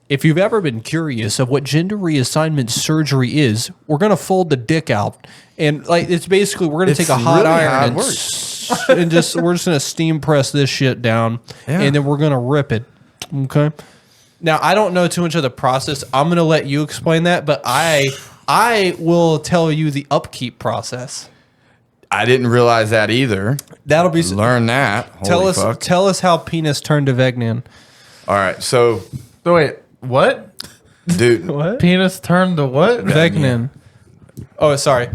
If you've ever been curious of what gender reassignment surgery is, we're gonna fold the dick out, and like it's basically we're gonna It's take a hot really how it iron and, works. and we're just gonna steam press this shit down, Yeah. and then we're gonna rip it. Okay. Now I don't know too much of the process. I'm gonna let you explain that, but I will tell you the upkeep process. I didn't realize that either. That'll be Learn that. Holy fuck. tell us how penis turned to Vegnan. All right, so So wait, what? dude, What? Penis turned to what? Vegnan. Oh, sorry.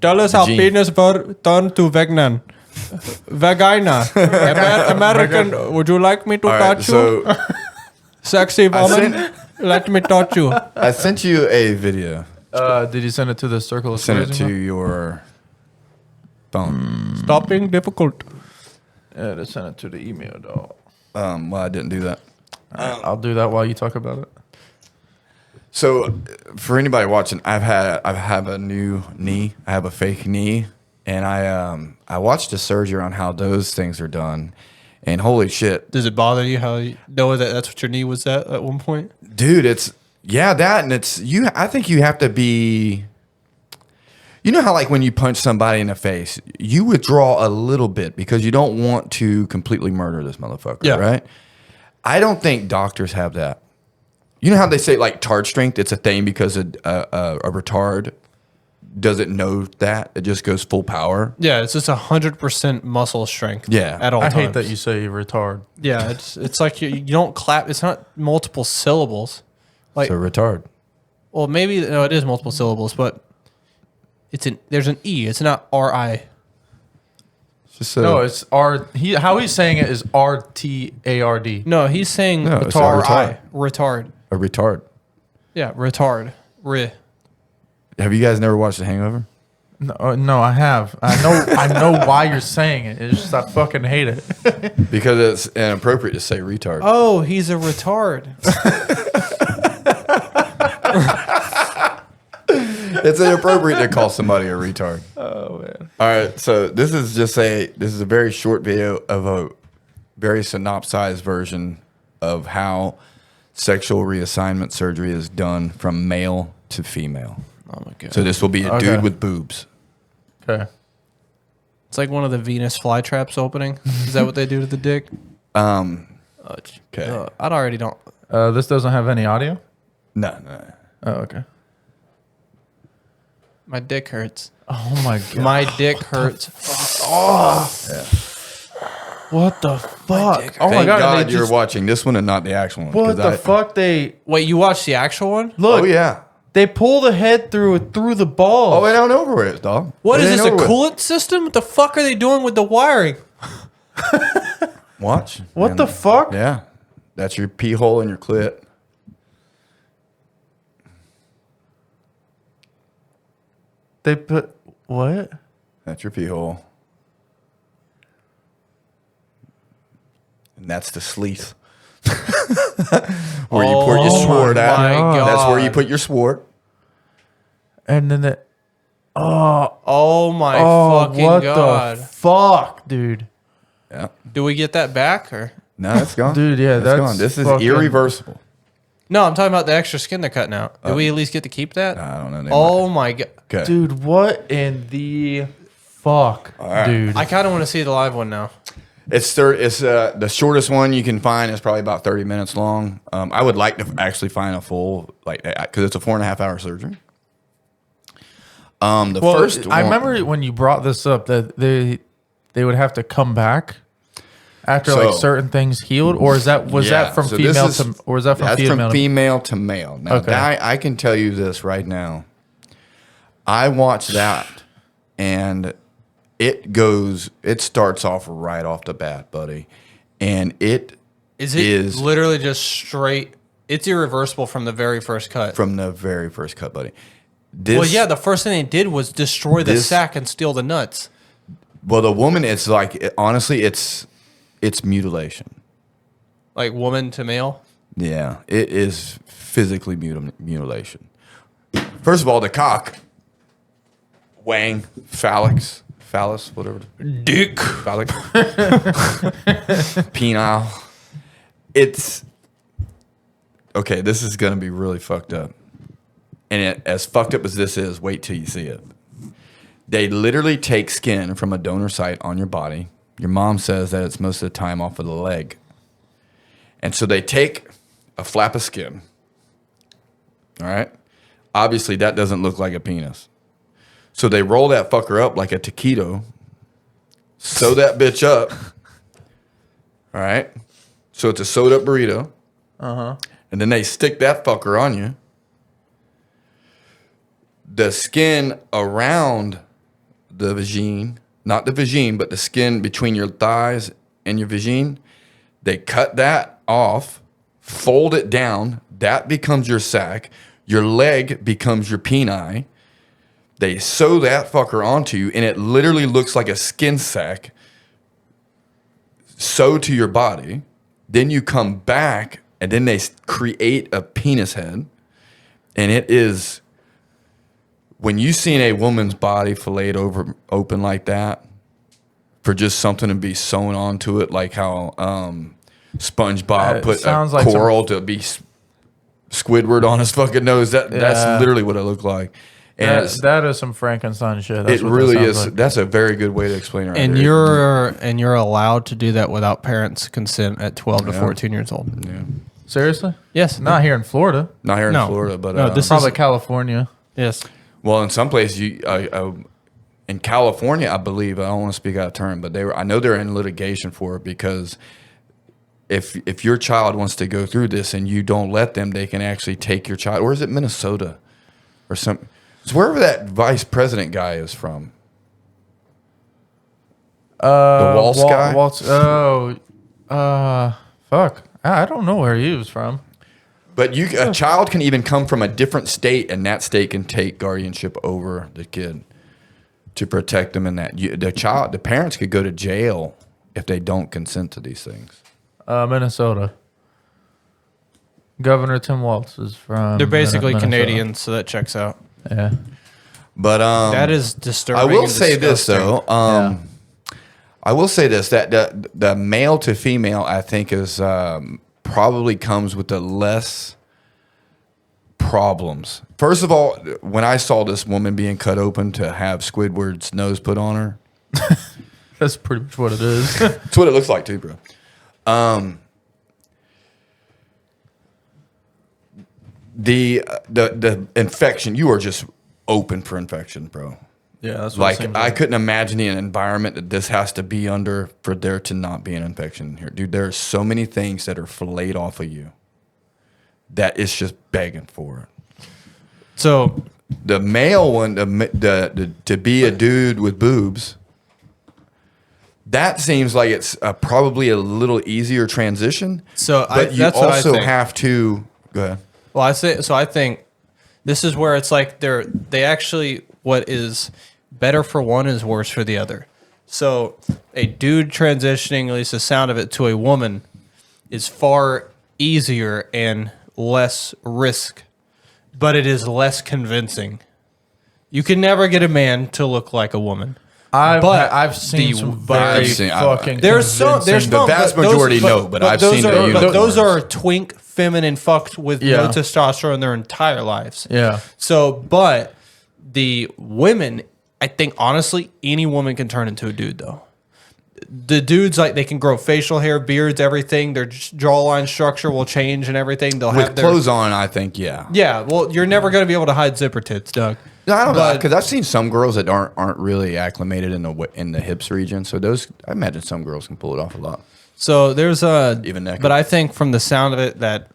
Tell us how Gene. penis turned to Vegnan. Vagina. American, would you like me to all right, touch you? so Sexy woman, let me touch you. I sent you a video. Did you send it to the circle of Send it Squares to email? your phone. Stop being difficult. Yeah, just send it to the email, dog. Well, I didn't do that. I'll do that while you talk about it. So, for anybody watching, I have a new knee. I have a fake knee, and I watched a surgery on how those things are done, and holy shit, Does it bother you how you know that's what your knee was at one point? dude, it's that, and it's you. I think you have to be. You know how like when you punch somebody in the face, you withdraw a little bit because you don't want to completely murder this motherfucker, Yeah. right? I don't think doctors have that. You know how they say like tard strength? It's a thing because a retard doesn't know that. It just goes full power. Yeah, it's just 100% muscle strength. Yeah. at all I times. hate that you say retard. Yeah, it's like you don't clap. It's not multiple syllables. Like, So retard. well, maybe no, it is multiple syllables, but there's an E. It's not R-I. Just No, it's R. How he's saying it is RTARD. No, he's saying No, it's retard. retard. Retard. a retard. Yeah, retard. Have you guys never watched The Hangover? No, I have. I know why you're saying it. It's just I fucking hate it. Because it's inappropriate to say retard. Oh, he's a retard. It's inappropriate to call somebody a retard. Oh man. All right, so this is a very short video of a very synopsized version of how sexual reassignment surgery is done from male to female. Oh my god. So this will be a Okay. dude with boobs. Okay. It's like one of the Venus flytraps opening. Is that what they do to the dick? Okay. I already don't. This doesn't have any audio. No. Oh, okay. My dick hurts. Oh my god. My dick hurts. What the fuck? Oh my Thank god. God and they you're just- watching this one and not the actual one. What 'cause the fuck? They Wait, you watched the actual one? look. Oh yeah. They pull the head through the balls. Oh, it ain't over with, dog. What It is ain't this, a over with. coolant system? What the fuck are they doing with the wiring? Watch. What man. the fuck? Yeah. That's your pee hole in your clit. They put what? That's your pee hole. And that's the sleeve. Where you put your sword my at. That's where you God. put your sword. And then the Oh my fucking what god. the fuck, dude? Yeah. Do we get that back or? No, it's gone. Dude, yeah, It's that's gone. This is fucking- irreversible. No, I'm talking about the extra skin they're cutting out. Do we at least get to keep that? I don't know. They Oh my god. Okay. Dude, what in the fuck, right. dude? I kind of want to see the live one now. It's the shortest one you can find is probably about 30 minutes long. I would like to actually find a full, like, because it's a 4.5 hour surgery. The well, first I one- remember when you brought this up that they would have to come back after So- like certain things healed, or is that Yeah, from so this female is- to, or is that from that's female? from to- female to male. Now, Okay. I can tell you this right now. I watched that, and it starts off right off the bat, buddy, and it Is it literally just straight? It's irreversible from the very first cut. from the very first cut, buddy. This, Well, yeah, the first thing they did was destroy the This- sack and steal the nuts. Well, the woman, it's like honestly, it's mutilation. Like woman to male. Yeah, it is physically mutilation. First of all, the cock, wang, phallus, whatever. Dick. Phallic. Penile. It's okay. This is gonna be really fucked up, and as fucked up as this is, wait till you see it. They literally take skin from a donor site on your body. Your mom says that it's most of the time off of the leg, and so they take a flap of skin. All right. Obviously, that doesn't look like a penis. So they roll that fucker up like a taquito, sew that bitch up. All right. So it's a sewed up burrito. And then they stick that fucker on you. The skin around the vagine, not the vagine, but the skin between your thighs and your vagine, they cut that off, fold it down. That becomes your sack. Your leg becomes your peni. They sew that fucker onto you, and it literally looks like a skin sack sewed to your body. Then you come back, and then they create a penis head. And it is, when you seen a woman's body filleted open like that, for just something to be sewn onto it, like how SpongeBob It put sounds a like coral to be Squidward on his fucking nose. That's literally what it looked like. And That is some Frankenstein shit. That's it what that really sounds is. like. That's a very good way to explain it. Right And there. you're allowed to do that without parents' consent at 12 to Yeah. 14 years old. Yeah. Seriously? Yes. Not here in Florida. Not here in No. Florida, but No, this Probably is- California. Yes. well, in some places, in California, I believe, I don't want to speak out of turn, but I know they're in litigation for it because if your child wants to go through this and you don't let them, they can actually take your child. Or is it Minnesota or some? It's wherever that vice president guy is from. The Waltz guy. Fuck. I don't know where he was from. But a child can even come from a different state, and that state can take guardianship over the kid to protect them. And the parents could go to jail if they don't consent to these things. Minnesota. Governor Tim Walz is from. They're basically Minnesota. Canadians, so that checks out. Yeah. But That is disturbing. I will and say this disgusting. though. I will say this that the male to female I think is probably comes with the less problems. First of all, when I saw this woman being cut open to have Squidward's nose put on her, That's pretty much what it is. that's what it looks like too, bro. The infection, you are just open for infection, bro. Yeah, that's what it Like seems I couldn't imagine an environment that this has to be under for there to not be an infection in here, dude. There are so many things that are filleted off of you that it's just begging for it. So The male one, to be a dude with boobs, that seems like it's probably a little easier transition. So but you that's what I also think. have to go ahead. Well, I think this is where it's like they actually what is better for one is worse for the other. So a dude transitioning, at least the sound of it, to a woman is far easier and less risk, but it is less convincing. You can never get a man to look like a woman. I've seen the- some but very I've seen- fucking. There's convincing- some The vast but those- majority no, but I've those seen are, the unicorns. those are twink feminine fucks with Yeah. no testosterone their entire lives. Yeah. So, but the women, I think honestly, any woman can turn into a dude though. The dudes, like, they can grow facial hair, beards, everything. Their jawline structure will change and everything. They'll have With their clothes on, I think, yeah. Yeah, well, you're never going to be able to hide zipper tits, Doug. No, I don't know But- because I've seen some girls that aren't really acclimated in the hips region. So those, I imagine some girls can pull it off a lot. So there's Even naked. but I think from the sound of it that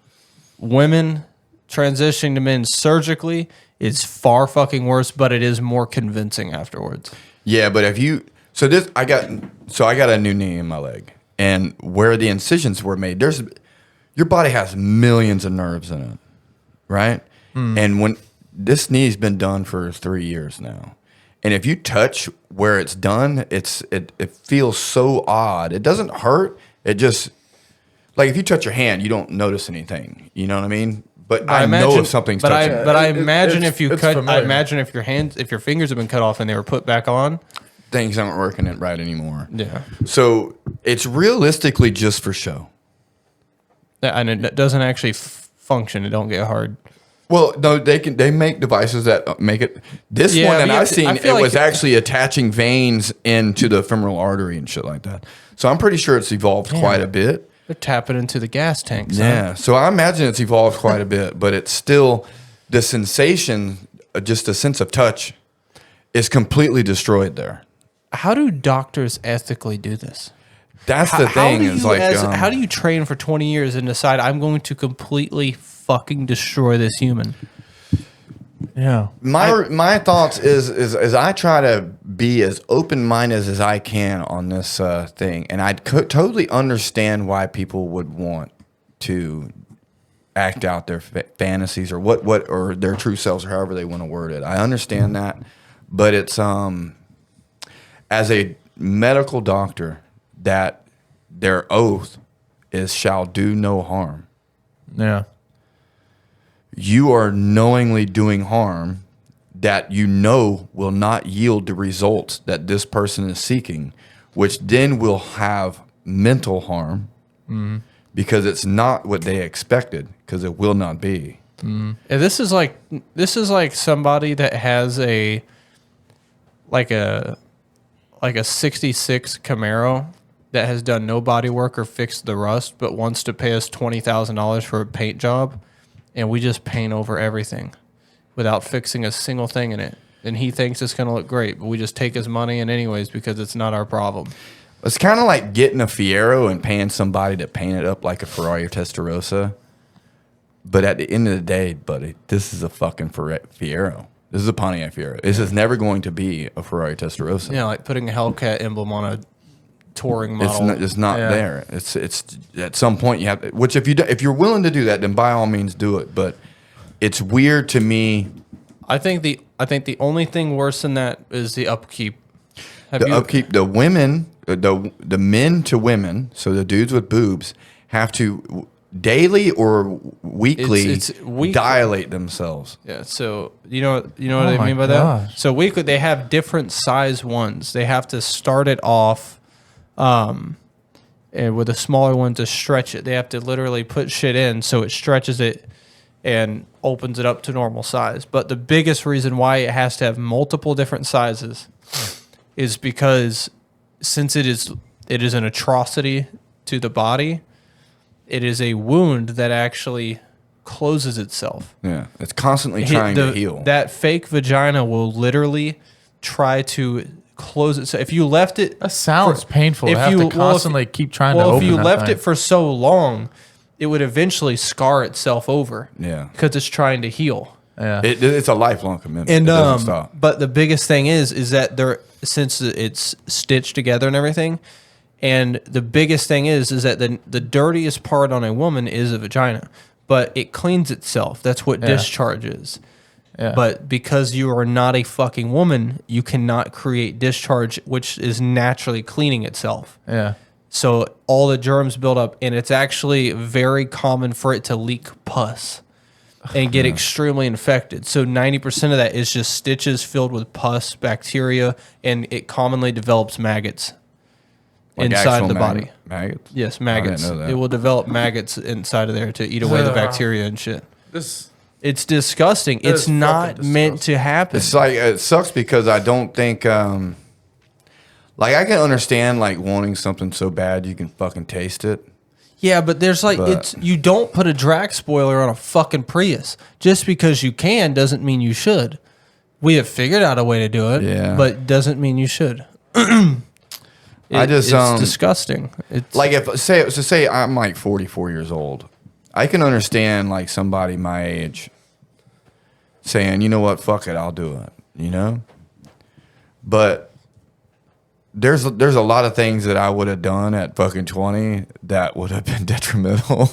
women transitioning to men surgically is far fucking worse, but it is more convincing afterwards. Yeah, but I got a new knee in my leg, and where the incisions were made, your body has millions of nerves in it, right? And when this knee's been done for 3 years now, and if you touch where it's done, it feels so odd. It doesn't hurt. It just like if you touch your hand, you don't notice anything. You know what I mean? But I know if something's but touching. I It- imagine it's- if you it's cut, I familiar. imagine if your fingers have been cut off and they were put back on. Things aren't working it right anymore. Yeah, So it's realistically just for show. and it doesn't actually function. It don't get hard. Well, no, they make devices that make it. This Yeah, one but that you I've have to- seen, I it feel like was it- actually attaching veins into the femoral artery and shit like that. So I'm pretty sure it's evolved quite a bit. They're tapping into the gas tank. Son. Yeah. So I imagine it's evolved quite a bit, but it's still the sensation, just a sense of touch, is completely destroyed there. How do doctors ethically do this? That's the thing. How do Is you, like, how do you train for 20 years and decide I'm going to completely fucking destroy this human? Yeah. my thoughts is I try to be as open minded as I can on this thing, and I totally understand why people would want to act out their fantasies or what or their true selves or however they want to word it. I understand that, but it's as a medical doctor that their oath is shall do no harm. Yeah. You are knowingly doing harm that you know will not yield the results that this person is seeking, which then will have mental harm because it's not what they expected, because it will not be. And this is like somebody that has a 66 Camaro that has done no body work or fixed the rust, but wants to pay us $20,000 for a paint job, and we just paint over everything without fixing a single thing in it. And he thinks it's going to look great, but we just take his money in anyways because it's not our problem. It's kind of like getting a Fiero and paying somebody to paint it up like a Ferrari Testarossa. But at the end of the day, buddy, this is a fucking Fiero. This is a Pontiac Fiero. This is never going to be a Ferrari Testarossa. Yeah, like putting a Hellcat emblem on a touring model. It's not there. It's at some point you have to, which if you're willing to do that, then by all means do it. But it's weird to me. I think the only thing worse than that is the upkeep. Upkeep. The women, the men to women, so the dudes with boobs have to daily or weekly It's weekly. dilate themselves. Yeah, so you know what I mean by that? So weekly they have different size ones. They have to start it off and with a smaller one to stretch it. They have to literally put shit in so it stretches it and opens it up to normal size. But the biggest reason why it has to have multiple different sizes is because since it is an atrocity to the body, it is a wound that actually closes itself. Yeah, it's constantly trying to heal. That fake vagina will literally try to close itself. If you left it, That sounds painful. To have to constantly keep trying to open. Well, if you that left thing. it for so long, it would eventually scar itself over. Yeah, because it's trying to heal. Yeah, it's a lifelong commitment. And it doesn't stop. But the biggest thing is that since it's stitched together and everything, and the biggest thing is that the dirtiest part on a woman is a vagina, but it cleans itself. That's what discharge is. Yeah. But because you are not a fucking woman, you cannot create discharge, which is naturally cleaning itself. Yeah. So all the germs build up, and it's actually very common for it to leak pus and get extremely infected. So 90% of that is just stitches filled with pus, bacteria, and it commonly develops maggots Like inside the body. Maggots? Yes, maggots. I didn't know that. It will develop maggots inside of there to eat away the bacteria and shit. It's disgusting. It's is not fucking meant to happen. It's like it sucks because I don't think like I can understand like wanting something so bad you can fucking taste it. Yeah, but there's you don't put a drag spoiler on a fucking Prius. Just because you can doesn't mean you should. We have figured out a way to do it, but doesn't mean you should. It's disgusting. It's like say I'm like 44 years old. I can understand like somebody my age saying, you know what, fuck it, I'll do it, you know? But there's a lot of things that I would have done at fucking 20 that would have been detrimental.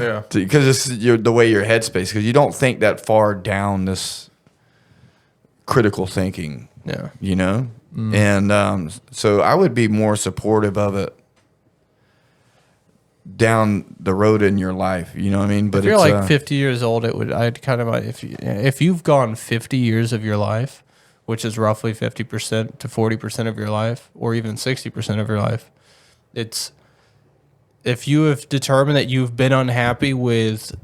Yeah. Because it's the way your headspace, because you don't think that far down this critical thinking. Yeah. You know? And so I would be more supportive of it down the road in your life, you know what I mean? But if you're like 50 years old, I'd kind of if you've gone 50 years of your life, which is roughly 50% to 40% of your life, or even 60% of your life, if you have determined that you've been unhappy with,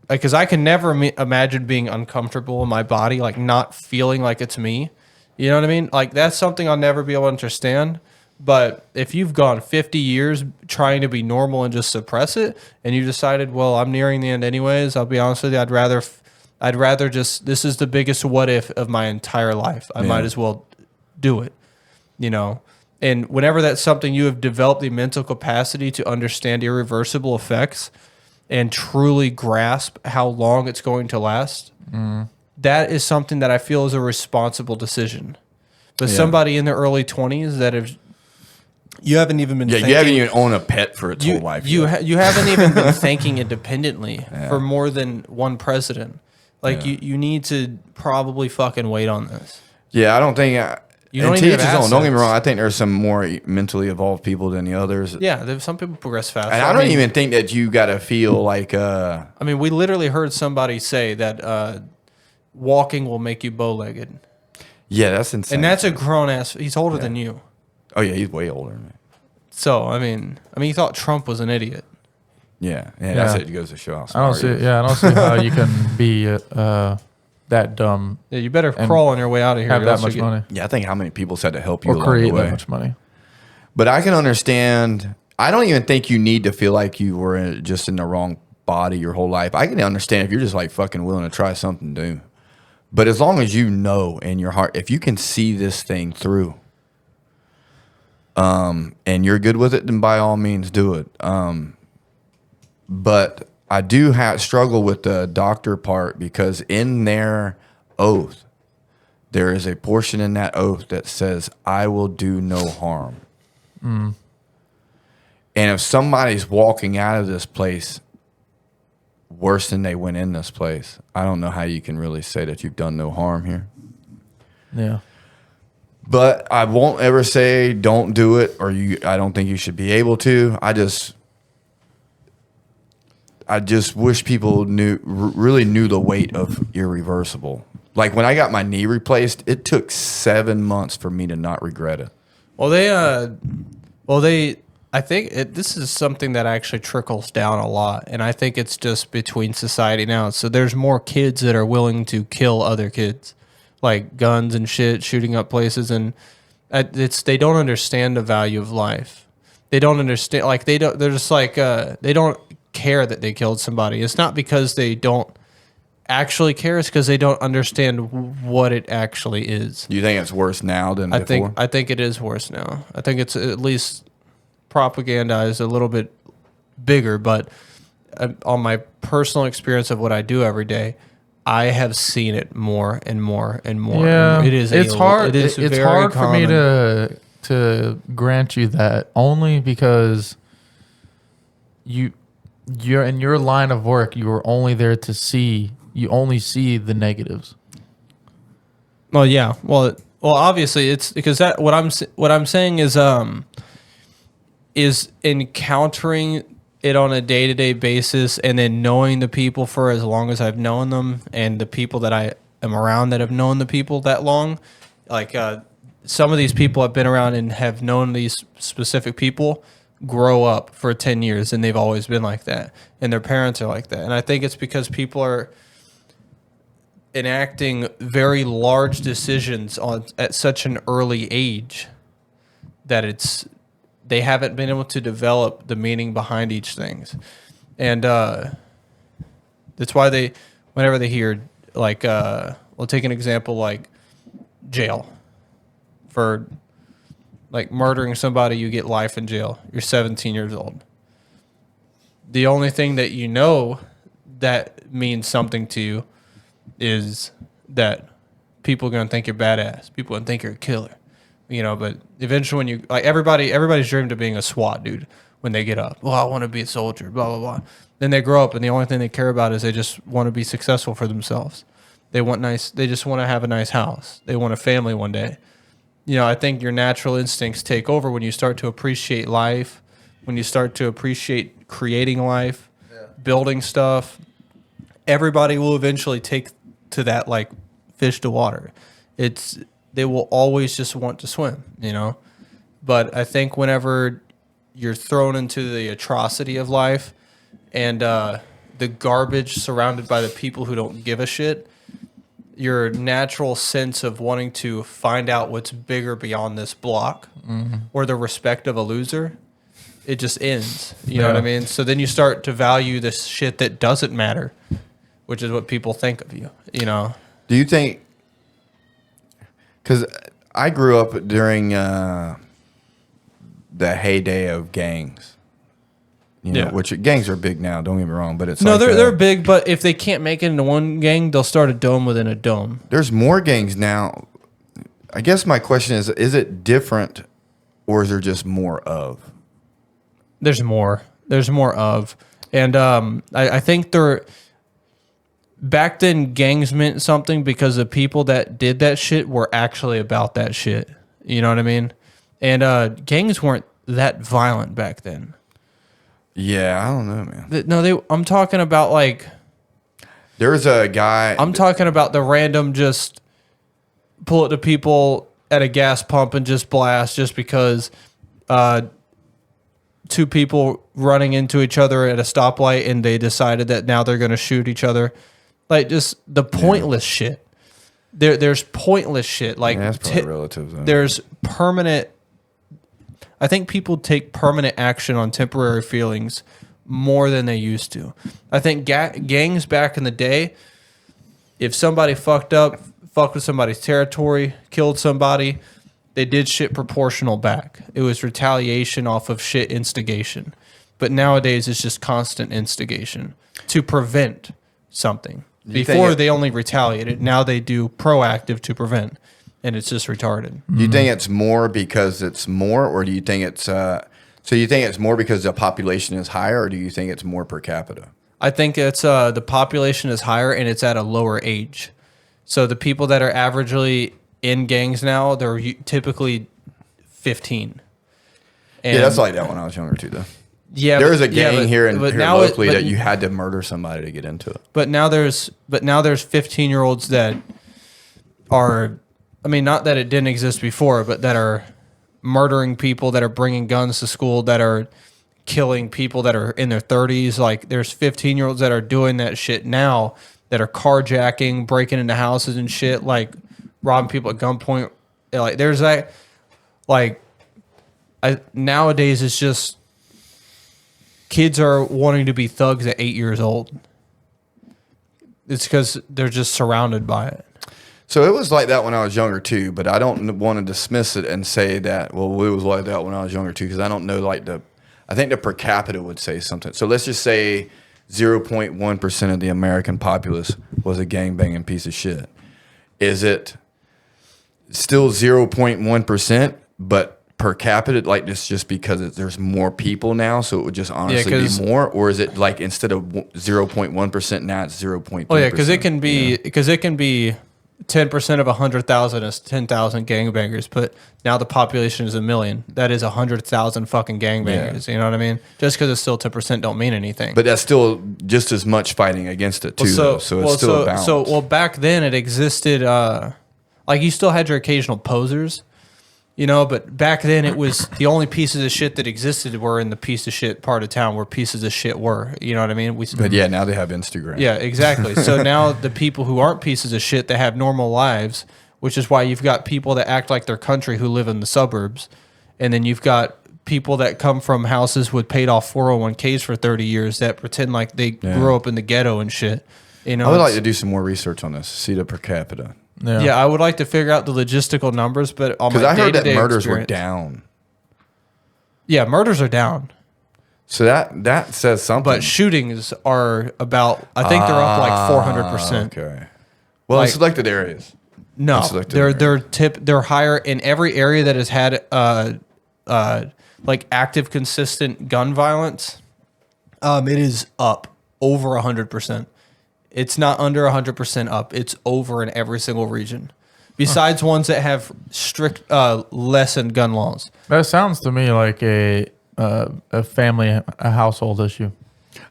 like, because I can never imagine being uncomfortable in my body, like not feeling like it's me. You know what I mean? Like that's something I'll never be able to understand. But if you've gone 50 years trying to be normal and just suppress it, and you decided, well, I'm nearing the end anyways, I'll be honest with you, I'd rather just, this is the biggest what if of my entire life. I might as well do it, you know? And whenever that's something you have developed the mental capacity to understand irreversible effects and truly grasp how long it's going to last, that is something that I feel is a responsible decision. But somebody in their early 20s that have, you haven't even been thinking. You haven't even owned a pet for its whole life. You haven't even been thinking independently for more than one president. Like you need to probably fucking wait on this. Yeah, I don't think. You don't and even to each have his own. Don't get me assets. wrong. I think there's some more mentally evolved people than the others. Yeah, there's some people progress fast. And I don't even think that you got to feel like. I mean, we literally heard somebody say that walking will make you bow-legged. Yeah, that's insane. And that's a grown ass. He's older than you. Oh yeah, he's way older than me. So I mean, you thought Trump was an idiot. Yeah, Yeah. that's it. It goes to show how I smart don't see. he is. Yeah, I don't see how you can be that dumb, Yeah, you better crawl on your way out of here. have or that else much you'll get- money, Yeah, I think how many people said to help you or along create the way. that much money. But I can understand. I don't even think you need to feel like you were just in the wrong body your whole life. I can understand if you're just like fucking willing to try something new. But as long as you know in your heart, if you can see this thing through, and you're good with it, then by all means do it. But I do struggle with the doctor part because in their oath, there is a portion in that oath that says, "I will do no harm." And if somebody's walking out of this place worse than they went in this place, I don't know how you can really say that you've done no harm here. Yeah. But I won't ever say don't do it, or I don't think you should be able to. I just wish people really knew the weight of irreversible. Like when I got my knee replaced, it took 7 months for me to not regret it. I think this is something that actually trickles down a lot, and I think it's just between society now. So there's more kids that are willing to kill other kids, like guns and shit, shooting up places, and they don't understand the value of life. They don't understand, like they're just like they don't care that they killed somebody. It's not because they don't actually care; it's because they don't understand what it actually is. You think it's worse now than before? I think it is worse now. I think it's at least propagandized a little bit bigger, but on my personal experience of what I do every day, I have seen it more and more and more. Yeah, And it's hard. It is it's very hard for me common. to grant you that, only because you're in your line of work. You are only there to see. You only see the negatives. Well, yeah. Well, obviously it's because that what I'm saying is encountering it on a day-to-day basis, and then knowing the people for as long as I've known them, and the people that I am around that have known the people that long. Like some of these people I've been around and have known these specific people grow up for 10 years, and they've always been like that, and their parents are like that. And I think it's because people are enacting very large decisions at such an early age that they haven't been able to develop the meaning behind each things. And that's why whenever they hear, like, we'll take an example like jail. For like murdering somebody, you get life in jail. You're 17 years old. The only thing that you know that means something to you is that people are going to think you're badass. People are going to think you're a killer. But eventually when everybody's dreamed of being a SWAT dude when they get up. Well, I want to be a soldier, blah, blah, blah. Then they grow up, and the only thing they care about is they just want to be successful for themselves. They just want to have a nice house. They want a family one day. I think your natural instincts take over when you start to appreciate life, when you start to appreciate creating life, building stuff. Everybody will eventually take to that like fish to water. They will always just want to swim, But I think whenever you're thrown into the atrocity of life and the garbage surrounded by the people who don't give a shit, your natural sense of wanting to find out what's bigger beyond this block or the respect of a loser, it just ends. You know what I mean? So then you start to value this shit that doesn't matter, which is what people think of you, Do you think? Because I grew up during the heyday of gangs. Which gangs are big now. Don't get me wrong, but they're big. But if they can't make it into one gang, they'll start a dome within a dome. There's more gangs now. I guess my question is it different, or is there just more of? There's more. There's more of, and I think back then gangs meant something because the people that did that shit were actually about that shit. You know what I mean? And gangs weren't that violent back then. Yeah, I don't know, man. No, I'm talking about like. There's a guy. I'm talking about the random just pull it to people at a gas pump and just blast just because two people running into each other at a stoplight and they decided that now they're going to shoot each other. Like just the pointless shit. There's pointless shit. Like that's probably relative. Though. There's permanent. I think people take permanent action on temporary feelings more than they used to. I think gangs back in the day, if somebody fucked with somebody's territory, killed somebody, they did shit proportional back. It was retaliation off of shit instigation. But nowadays it's just constant instigation to prevent something. Before they only retaliated. Now they do proactive to prevent. And it's just retarded. Do you think it's more because it's more, or do you think it's so you think it's more because the population is higher, or do you think it's more per capita? I think it's the population is higher and it's at a lower age. So the people that are averagely in gangs now, they're typically 15. And Yeah, that's like that when I was younger too, though. Yeah, There was a gang here now locally that you had to murder somebody to get into it. But now there's 15-year-olds that are, I mean, not that it didn't exist before, but that are murdering people, that are bringing guns to school, that are killing people that are in their 30s. Like there's 15-year-olds that are doing that shit now, that are carjacking, breaking into houses and shit, like robbing people at gunpoint. Like there's that, like nowadays it's just kids are wanting to be thugs at 8 years old. It's because they're just surrounded by it. So it was like that when I was younger too, but I don't want to dismiss it and say that, well, it was like that when I was younger too, because I don't know, I think the per capita would say something. So let's just say 0.1% of the American populace was a gangbanging piece of shit. Is it still 0.1%, but per capita, like this, just because there's more people now, so it would just honestly be more, or is it like instead of 0.1% now it's 0.2%? Oh yeah, because it can be 10% of 100,000 is 10,000 gangbangers, but now the population is 1 million. That is 100,000 fucking gangbangers. Yeah. You know what I mean? Just because it's still 10% don't mean anything. But that's still just as much fighting against it too. So it's still a balance. Well, back then it existed. Like you still had your occasional posers. You know, but back then it was the only pieces of shit that existed were in the piece of shit part of town where pieces of shit were. You know what I mean? But yeah, now they have Instagram. Yeah, exactly. So now the people who aren't pieces of shit that have normal lives, which is why you've got people that act like their country who live in the suburbs, and then you've got people that come from houses with paid off 401ks for 30 years that pretend like they grew up in the ghetto and shit. You know, I would like to do some more research on this, see the per capita. Yeah, I would like to figure out the logistical numbers, but on my because I heard that day-to-day murders were experience- down. Yeah, murders are down, So that says something. but shootings are about. I think they're up like 400%. Okay. Well, Like- in selected areas. No, Selected they're higher in every area that has had like active, consistent gun violence. It is up over 100%. It's not under 100% up. It's over in every single region, besides ones that have strict lessened gun laws. That sounds to me like a family, a household issue.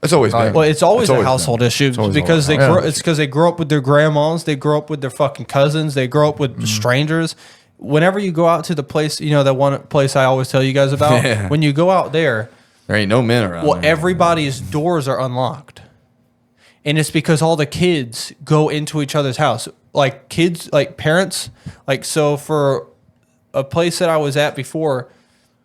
It's always been. Well, it's always a been. household issue It's always because always- it's because they grow up with their grandmas, they grow up with their fucking cousins, they grow up with strangers. Whenever you go out to the place, you know, that one place I always tell you guys about, Yeah. when you go out there, There ain't no men around. well, there. everybody's doors are unlocked. And it's because all the kids go into each other's house. Like kids, like parents, like so for a place that I was at before,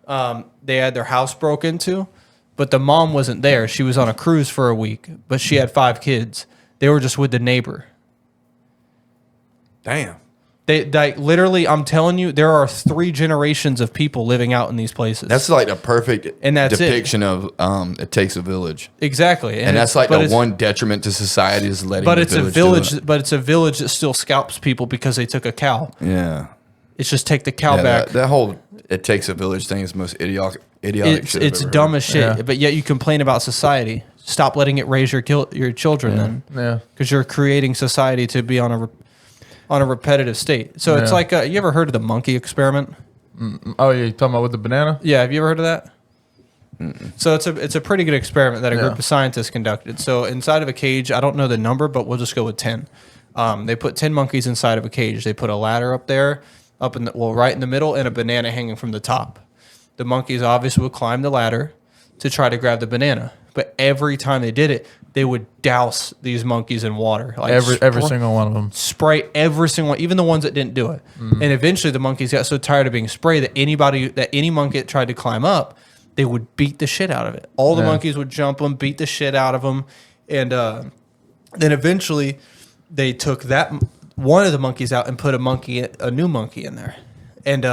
they had their house broke into, but the mom wasn't there. She was on a cruise for a week, but she had 5 kids. They were just with the neighbor. Damn. They like literally, I'm telling you, there are 3 generations of people living out in these places. That's like a perfect And that's it. depiction of it takes a village. exactly. And that's like but the it's- one detriment to society is letting But the it's a village do village. But it's a village that still scalps people because they took a cow. it. Yeah. It's just take the cow Yeah, back. that whole it takes a village thing is the most idiotic shit. It's I've ever dumb heard. as shit. Yeah. But yet you complain about society. Stop letting it raise your children then, Yeah. because you're creating society to be on a repetitive state. So it's Yeah. like you ever heard of the monkey experiment? Oh, yeah, you talking about with the banana? Yeah, have you ever heard of that? So it's a pretty good experiment that a group Yeah. of scientists conducted. So inside of a cage, I don't know the number, but we'll just go with 10. They put 10 monkeys inside of a cage. They put a ladder up there, right in the middle, and a banana hanging from the top. The monkeys obviously would climb the ladder. to try to grab the banana. But every time they did it, they would douse these monkeys in water. Like Every single one of them. spray every single one, even the ones that didn't do it. And eventually the monkeys got so tired of being sprayed that any monkey that tried to climb up, they would beat the shit out of it. All the monkeys would jump them, beat the shit out of them. And then eventually they took that one of the monkeys out and put a new monkey in there. And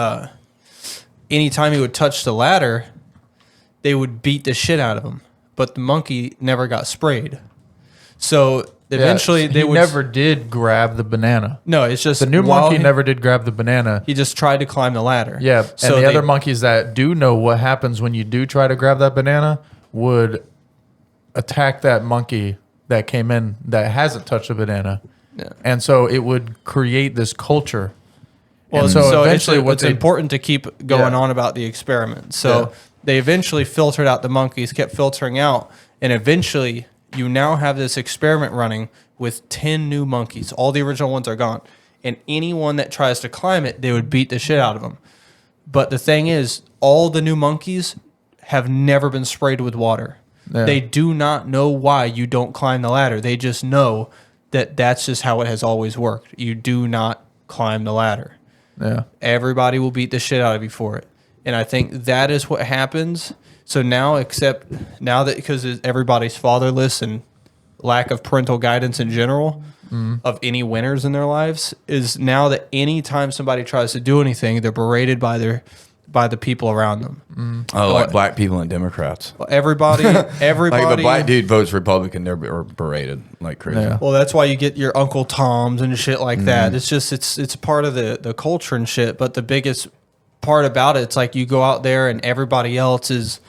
anytime he would touch the ladder, they would beat the shit out of him. But the monkey never got sprayed. So eventually he would never did grab the banana. No, it's just The new monkey never did grab the banana. He just tried to climb the ladder. Yeah, So and the other monkeys that do know what happens when you do try to grab that banana would attack that monkey that came in that hasn't touched the banana. Yeah. And so it would create this culture. Well, And so eventually it's important to keep going Yeah. on about the experiment. So Yeah. they eventually filtered out the monkeys, kept filtering out, and eventually you now have this experiment running with 10 new monkeys. All the original ones are gone. And anyone that tries to climb it, they would beat the shit out of them. But the thing is, all the new monkeys have never been sprayed with water. Yeah. They do not know why you don't climb the ladder. They just know that that's just how it has always worked. You do not climb the ladder. Yeah. Everybody will beat the shit out of you for it. And I think that is what happens. So now, now that because everybody's fatherless and lack of parental guidance in general of any winners in their lives, is now that anytime somebody tries to do anything, they're berated by the people around them. Oh, like black people and Democrats. Everybody. Like if a black dude votes Republican, they're berated like crazy. Yeah. Well, that's why you get your Uncle Toms and shit like that. It's just it's part of the culture and shit. But the biggest part about it, it's like you go out there and everybody else is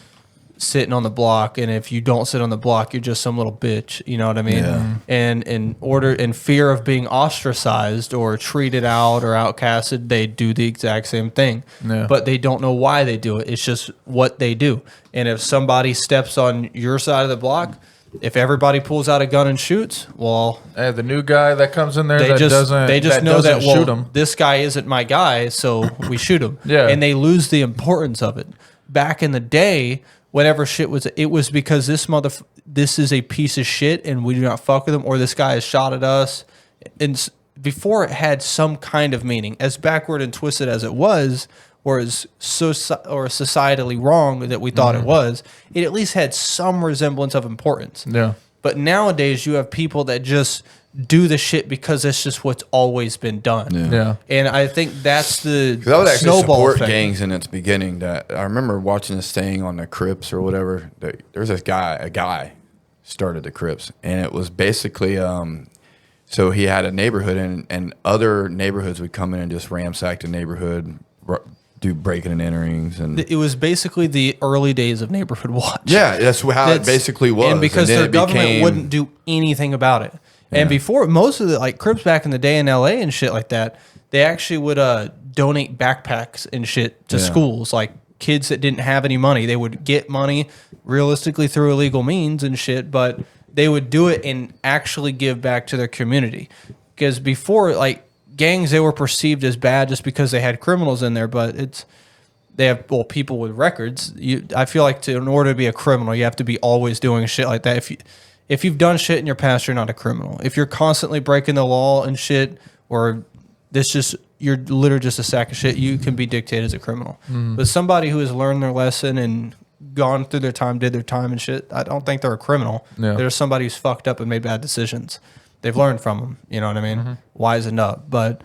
sitting on the block, and if you don't sit on the block, you're just some little bitch. You know what I mean? Yeah. And in fear of being ostracized or treated out or outcasted, they do the exact same thing. Yeah. But they don't know why they do it. It's just what they do. And if somebody steps on your side of the block, if everybody pulls out a gun and shoots, well, Hey, the new guy that comes in there they that just doesn't they just know that shoot well, him. this guy isn't my guy, so we shoot him. Yeah. And they lose the importance of it. Back in the day, whatever shit was, it was because this is a piece of shit and we do not fuck with him, or this guy has shot at us. And before it had some kind of meaning, as backward and twisted as it was, or as societally wrong that we thought it was, it at least had some resemblance of importance. Yeah. But nowadays you have people that just do the shit because it's just what's always been done. Yeah. And I think that's the Because I would actually snowball support effect. gangs in its beginning. That I remember watching this thing on the Crips or whatever. There's this guy, a guy started the Crips, and it was basically so he had a neighborhood, and other neighborhoods would come in and just ransack the neighborhood, do breaking and enterings, and It was basically the early days of Neighborhood Watch. yeah, that's how it basically was. And because then their it government became- wouldn't do anything about it. And before, most of the Crips back in the day in LA and shit like that, they actually would donate backpacks and shit to schools. Like kids that didn't have any money, they would get money realistically through illegal means and shit, but they would do it and actually give back to their community. Because before, gangs, they were perceived as bad just because they had criminals in there, but they have people with records. I feel like in order to be a criminal, you have to be always doing shit like that. If you've done shit in your past, you're not a criminal. If you're constantly breaking the law and shit, or you're literally just a sack of shit, you can be dictated as a criminal. But somebody who has learned their lesson and gone through their time, did their time and shit, I don't think they're a criminal. Yeah. They're somebody who's fucked up and made bad decisions. They've learned from them. You know what I mean? Wisened up. But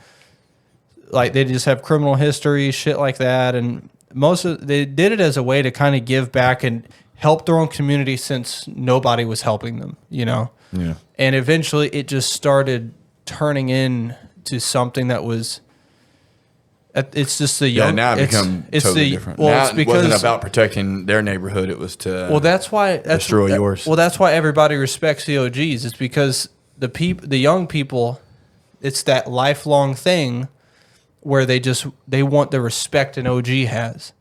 they just have criminal history, shit like that, and they did it as a way to kind of give back and help their own community since nobody was helping them, Yeah. And eventually it just started turning into something that was, it's just the young. now it become totally different. Well, Now it's it because, wasn't about protecting their neighborhood. It was to that's why destroy yours. Well, that's why everybody respects the OGs. It's because the young people, it's that lifelong thing where they want the respect an OG has.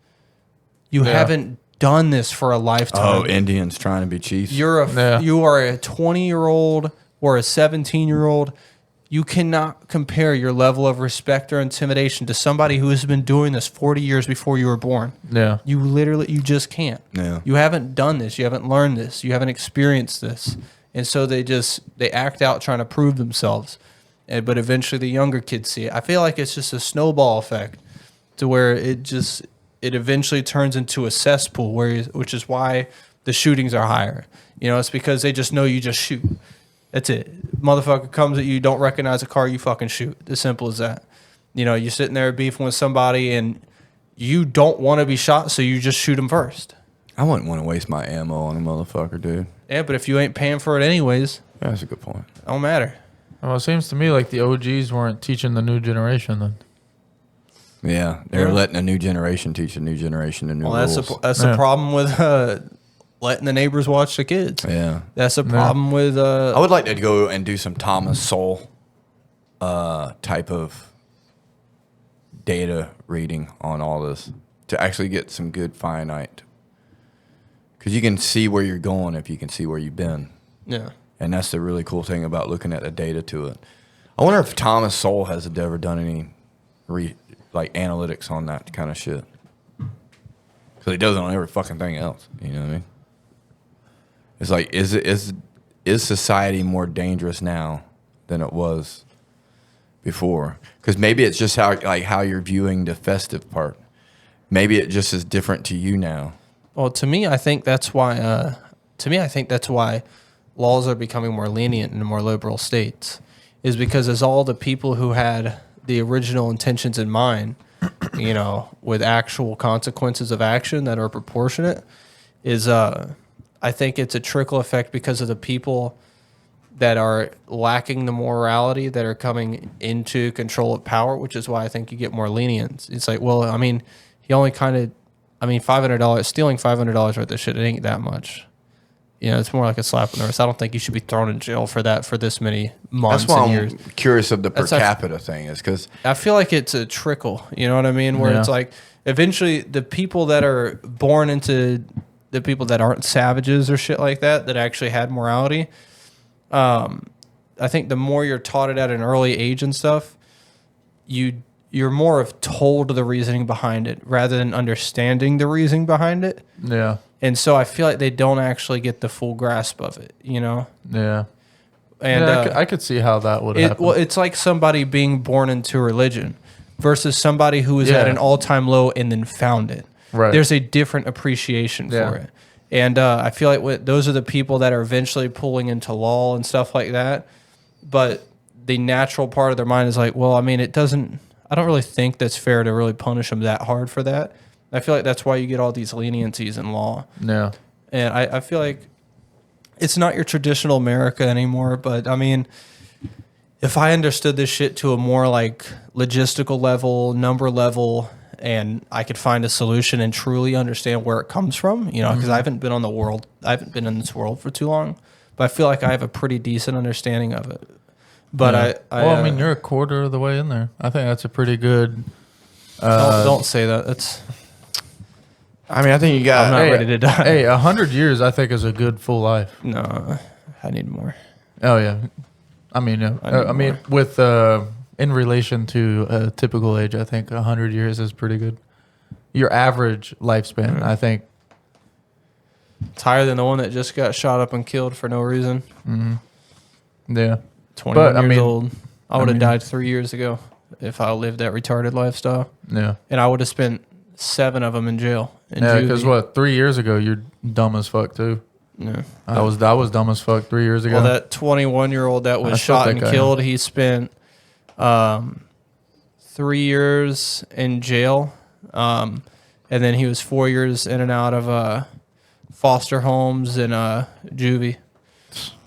You haven't done this for a lifetime. Oh, Indians trying to be chiefs. You are a 20-year-old or a 17-year-old. You cannot compare your level of respect or intimidation to somebody who has been doing this 40 years before you were born. Yeah. You just can't. Yeah. You haven't done this. You haven't learned this. You haven't experienced this. And so they act out trying to prove themselves. But eventually the younger kids see it. I feel like it's just a snowball effect to where it eventually turns into a cesspool, which is why the shootings are higher. It's because they just know you just shoot. That's it. Motherfucker comes at you, don't recognize a car, you fucking shoot. As simple as that. You're sitting there beefing with somebody and you don't want to be shot, so you just shoot them first. I wouldn't want to waste my ammo on a motherfucker, dude. Yeah, but if you ain't paying for it anyways, Yeah, that's a good point. it don't matter. Well, it seems to me like the OGs weren't teaching the new generation then. Yeah, they're letting a new generation teach a new generation the new rules. That's the problem with letting the neighbors watch the kids. Yeah. That's the problem with... I would like to go and do some Thomas Sowell type of data reading on all this to actually get some good finite. Because you can see where you're going if you can see where you've been. Yeah. And that's the really cool thing about looking at the data to it. I wonder if Thomas Sowell has ever done any analytics on that kind of shit. Because he does it on every fucking thing else. You know what I mean? It's like, is society more dangerous now than it was before? Because maybe it's just how you're viewing the festive part. Maybe it just is different to you now. Well, to me, I think that's why. Laws are becoming more lenient in more liberal states, is because as all the people who had the original intentions in mind, with actual consequences of action that are proportionate, I think it's a trickle effect because of the people that are lacking the morality that are coming into control of power, which is why I think you get more lenience. It's like, well, I mean, he only $500, stealing $500 worth of shit, it ain't that much. It's more like a slap on the wrist. I don't think you should be thrown in jail for that for this many months That's why and years. I'm curious of the per capita thing is because I feel like it's a trickle. You know what I mean? Where it's like eventually the people that are born into the people that aren't savages or shit like that actually had morality. I think the more you're taught it at an early age and stuff, you're more of told the reasoning behind it rather than understanding the reasoning behind it. Yeah. And so I feel like they don't actually get the full grasp of it, Yeah. And I could see how that would happen. Well, it's like somebody being born into religion versus somebody who was at an all-time low and then found it. Right. There's a different appreciation for it. And I feel like those are the people that are eventually pulling into law and stuff like that. But the natural part of their mind is like, well, I mean, I don't really think that's fair to really punish them that hard for that. I feel like that's why you get all these leniencies in law. Yeah. And I feel like it's not your traditional America anymore, but I mean, if I understood this shit to a more like logistical level, number level, and I could find a solution and truly understand where it comes from, because I haven't been in this world for too long, but I feel like I have a pretty decent understanding of it. But I mean, you're a quarter of the way in there. I think that's a pretty good. Don't say that. I think you got. I'm not ready to die. Hey, 100 years I think is a good full life. No, I need more. Oh yeah, I mean, with in relation to a typical age, I think 100 years is pretty good. Your average lifespan, I think. It's higher than the one that just got shot up and killed for no reason. Mm-hmm. Yeah. 21 years old. I would have died 3 years ago if I lived that retarded lifestyle. Yeah. And I would have spent 7 of them in jail. Yeah, because 3 years ago, you're dumb as fuck, too. Yeah. I was dumb as fuck 3 years ago. Well, that 21-year-old that was shot and killed, he spent 3 years in jail. And then he was 4 years in and out of foster homes and juvie.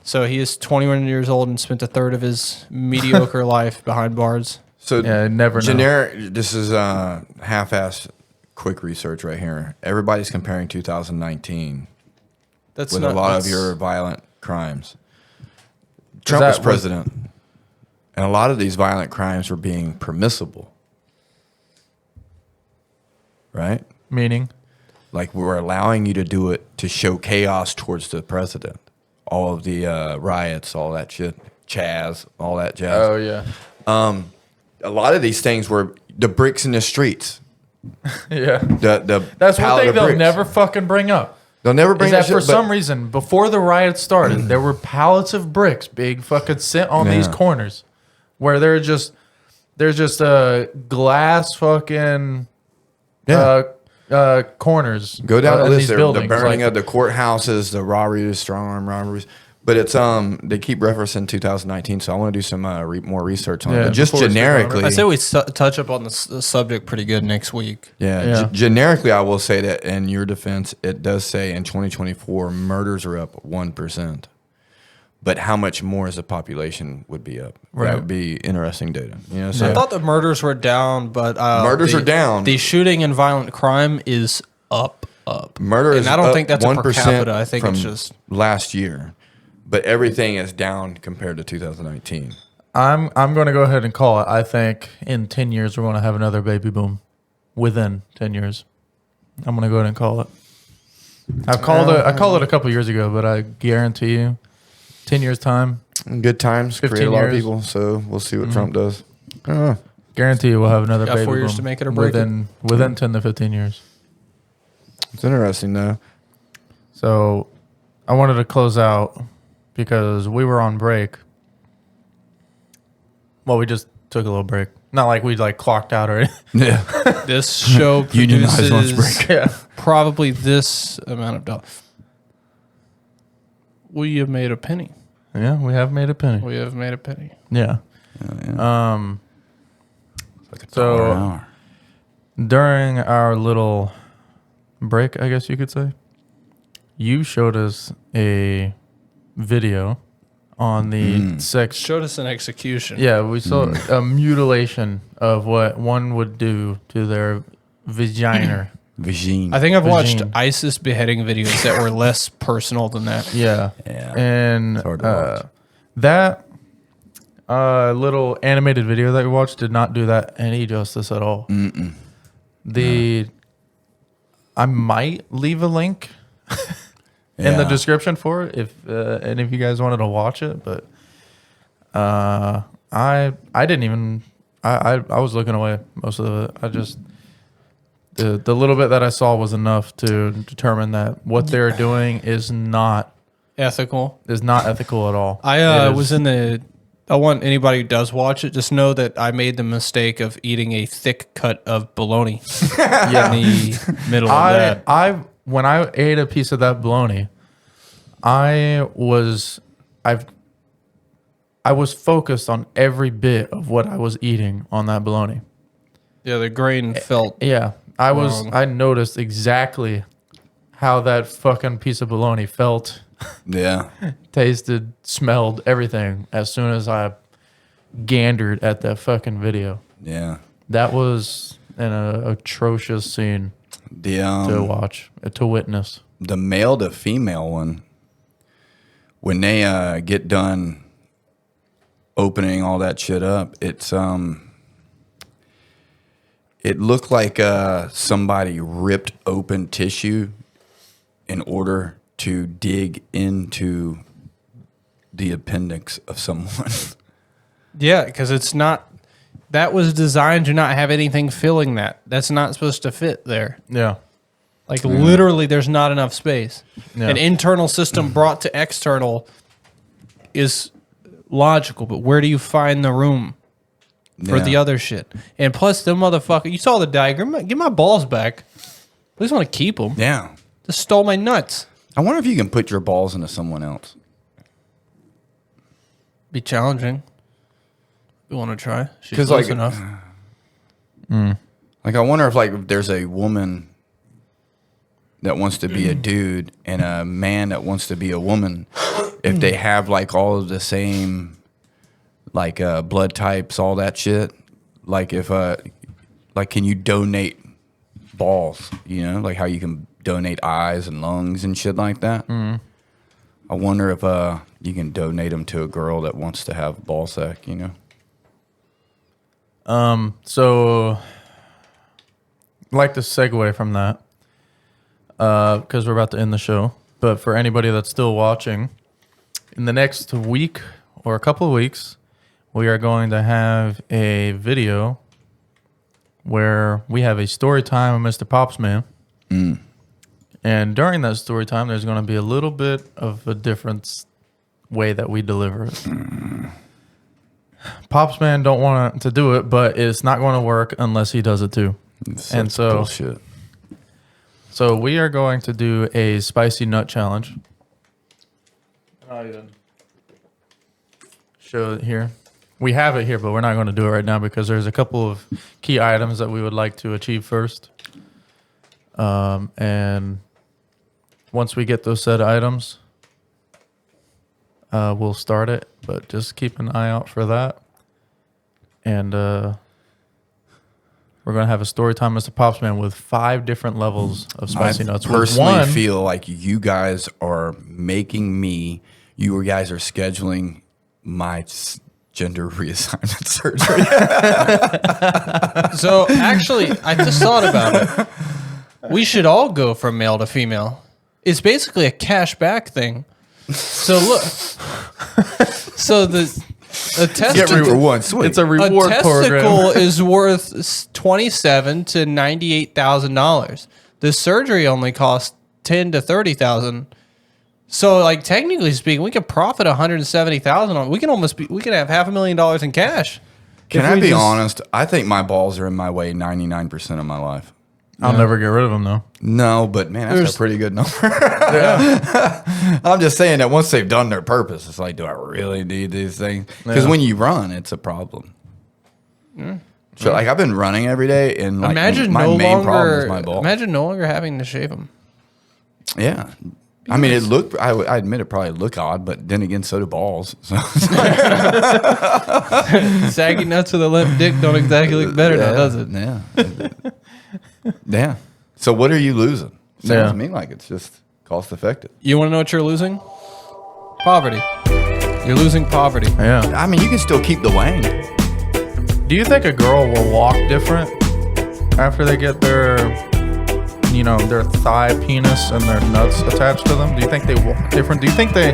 So he is 21 years old and spent a third of his mediocre life behind bars. So yeah, never generic. This is half-assed quick research right here. Everybody's comparing 2019 with a lot of your violent crimes. Trump was president, and a lot of these violent crimes were being permissible, right? Meaning? Like we're allowing you to do it to show chaos towards the president. All of the riots, all that shit. Chaz, all that jazz. Oh yeah. A lot of these things were the bricks in the streets. Yeah. The That's one pallet thing of they'll bricks. never fucking bring up. They'll never bring Is that shit, for but- some reason, before the riot started, there were pallets of bricks, big fucking sit on these Yeah. corners, where there's just a glass fucking corners. Go down the in list. these The buildings, burning like- of the courthouses, the robberies, strong arm robberies. But it's they keep referencing 2019, so I want to do some more research on it. Yeah, But just before we speak on it. generically, I say we touch up on the subject pretty good next week. Yeah. Generically, I will say that in your defense, it does say in 2024 murders are up 1%. But how much more as the population would be up? Right. That would be interesting data. You know, so I thought the murders were down, but Murders are down. The shooting and violent crime is up. murder and is I don't up think that's a per 1% capita. I think from it's just last year, but everything is down compared to 2019. I'm going to go ahead and call it. I think in 10 years we're going to have another baby boom. Within 10 years, I'm going to go ahead and call it. I called it a couple years ago, but I guarantee you, 10 years time, Good times 15 create a lot of years. people, so we'll see what Trump does. guarantee you we'll have another Got baby 4 years boom to make it or break it. within 10 to 15 years. It's interesting though. So I wanted to close out because we were on break. Well, we just took a little break. Not like we clocked out or anything. Yeah, this show Unionized lunch produces break. Yeah. probably this amount of dollars. We have made a penny. Yeah, we have made a penny. We have made a penny. Yeah. like a So- dollar an hour. During our little break, I guess you could say, you showed us a video on the sex. Showed us an execution. Yeah, we saw a mutilation of what one would do to their vagina. Vagine. I think I've watched Vagine. ISIS beheading videos that were less personal than that. Yeah. Yeah. And hard to watch. that little animated video that we watched did not do that any justice at all. I might leave a link in the Yeah. description for it if any of you guys wanted to watch it, but I didn't even I was looking away most of it. I just the little bit that I saw was enough to determine that what they're doing is not Ethical. ethical at all. I It was is- in the. I want anybody who does watch it just know that I made the mistake of eating a thick cut of bologna in the middle of that. When I ate a piece of that bologna, I was focused on every bit of what I was eating on that bologna. Yeah, the grain felt. Yeah, Wrong. I noticed exactly how that fucking piece of bologna felt, Yeah. tasted, smelled, everything as soon as I gandered at that fucking video. Yeah. That was an atrocious scene The to watch, to witness. the male to female one, when they get done opening all that shit up, it's it looked like somebody ripped open tissue in order to dig into the appendix of someone. Yeah, because it's not. That was designed to not have anything filling that. That's not supposed to fit there. Yeah. Like literally, there's not enough space. Yeah. An internal system brought to external is logical, but where do you find the room for the Yeah. other shit? And plus, the motherfucker, you saw the diagram. Give my balls back. I just want to keep them. Yeah. Just stole my nuts. I wonder if you can put your balls into someone else. Be challenging. You want to try? She's 'Cause, close like, enough. Like, I wonder if, if there's a woman that wants to be a dude and a man that wants to be a woman, if they have, all of the same, blood types, all that shit. Can you donate balls, like how you can donate eyes and lungs and shit like that? I wonder if you can donate them to a girl that wants to have ball sack, So, I'd like to segue from that because we're about to end the show. But for anybody that's still watching, in the next week or a couple of weeks, we are going to have a video where we have a story time with Mr. Popsman. And during that story time, there's going to be a little bit of a different way that we deliver it. Popsman don't want to do it, but it's not going to work unless he does it too. And so, bullshit. So we are going to do a spicy nut challenge. I'll even show it here. We have it here, but we're not going to do it right now because there's a couple of key items that we would like to achieve first. And once we get those set items, we'll start it. But just keep an eye out for that. And we're going to have a story time, Mr. Popsman, with 5 different levels of spicy nuts. I personally feel like you guys are making me, you guys are scheduling my gender reassignment surgery. So actually, I just thought about it. We should all go from male to female. It's basically a cash back thing. So look, so the testicle, it's a reward program. testicle is worth $27,000 to $98,000. The surgery only costs $10,000 to $30,000. So, like, technically speaking, we could profit $170,000 on. We can have $500,000 in cash. Can I be honest? I think my balls are in my way 99% of my life. I'll never get rid of them, though. No, but man, that's a pretty good number. I'm just saying that once they've done their purpose, it's like, do I really need these things? Because when you run, it's a problem. So, like, I've been running every day, and like, my main problem is my balls. Imagine no longer having to shave them. Yeah. I mean, it looked, I admit it probably looked odd, but then again, so do balls. So Saggy nuts with a limp dick don't exactly look better now, does it? Yeah. Yeah. So what are you losing? Sounds to me like it's just cost effective. You want to know what you're losing? Poverty. You're losing poverty. Yeah. I mean, you can still keep the wang. Do you think a girl will walk different after they get their thigh penis and their nuts attached to them? Do you think they walk different? Do you think they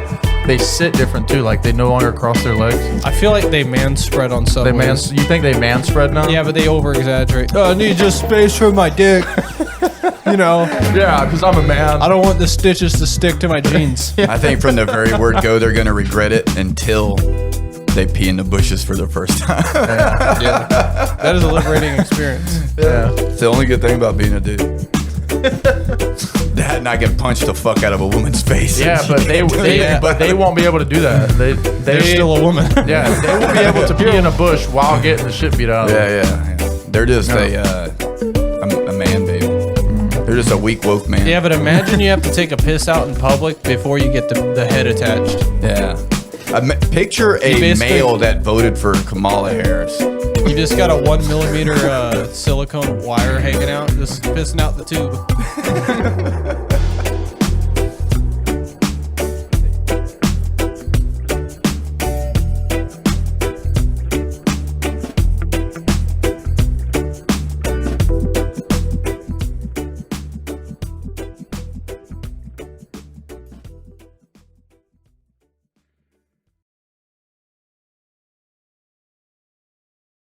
sit different too? Like they no longer cross their legs? I feel like they man spread on some ways. You think they man spread now? Yeah, but they over exaggerate. Oh, I need just space for my dick. Yeah, because I'm a man. I don't want the stitches to stick to my jeans. I think from the very word go, they're going to regret it until they pee in the bushes for the first time. Yeah. That is a liberating experience. Yeah. It's the only good thing about being a dude. That and I can punch the fuck out of a woman's face. Yeah, but they won't be able to do that. They're still a woman. Yeah, they won't be able to pee in a bush while getting the shit beat out of them. Yeah. They're just a man baby. They're just a weak woke man. Yeah, but imagine you have to take a piss out in public before you get the head attached. Yeah. Picture a male that voted for Kamala Harris. You just got a 1 millimeter silicone wire hanging out, just pissing out the tube.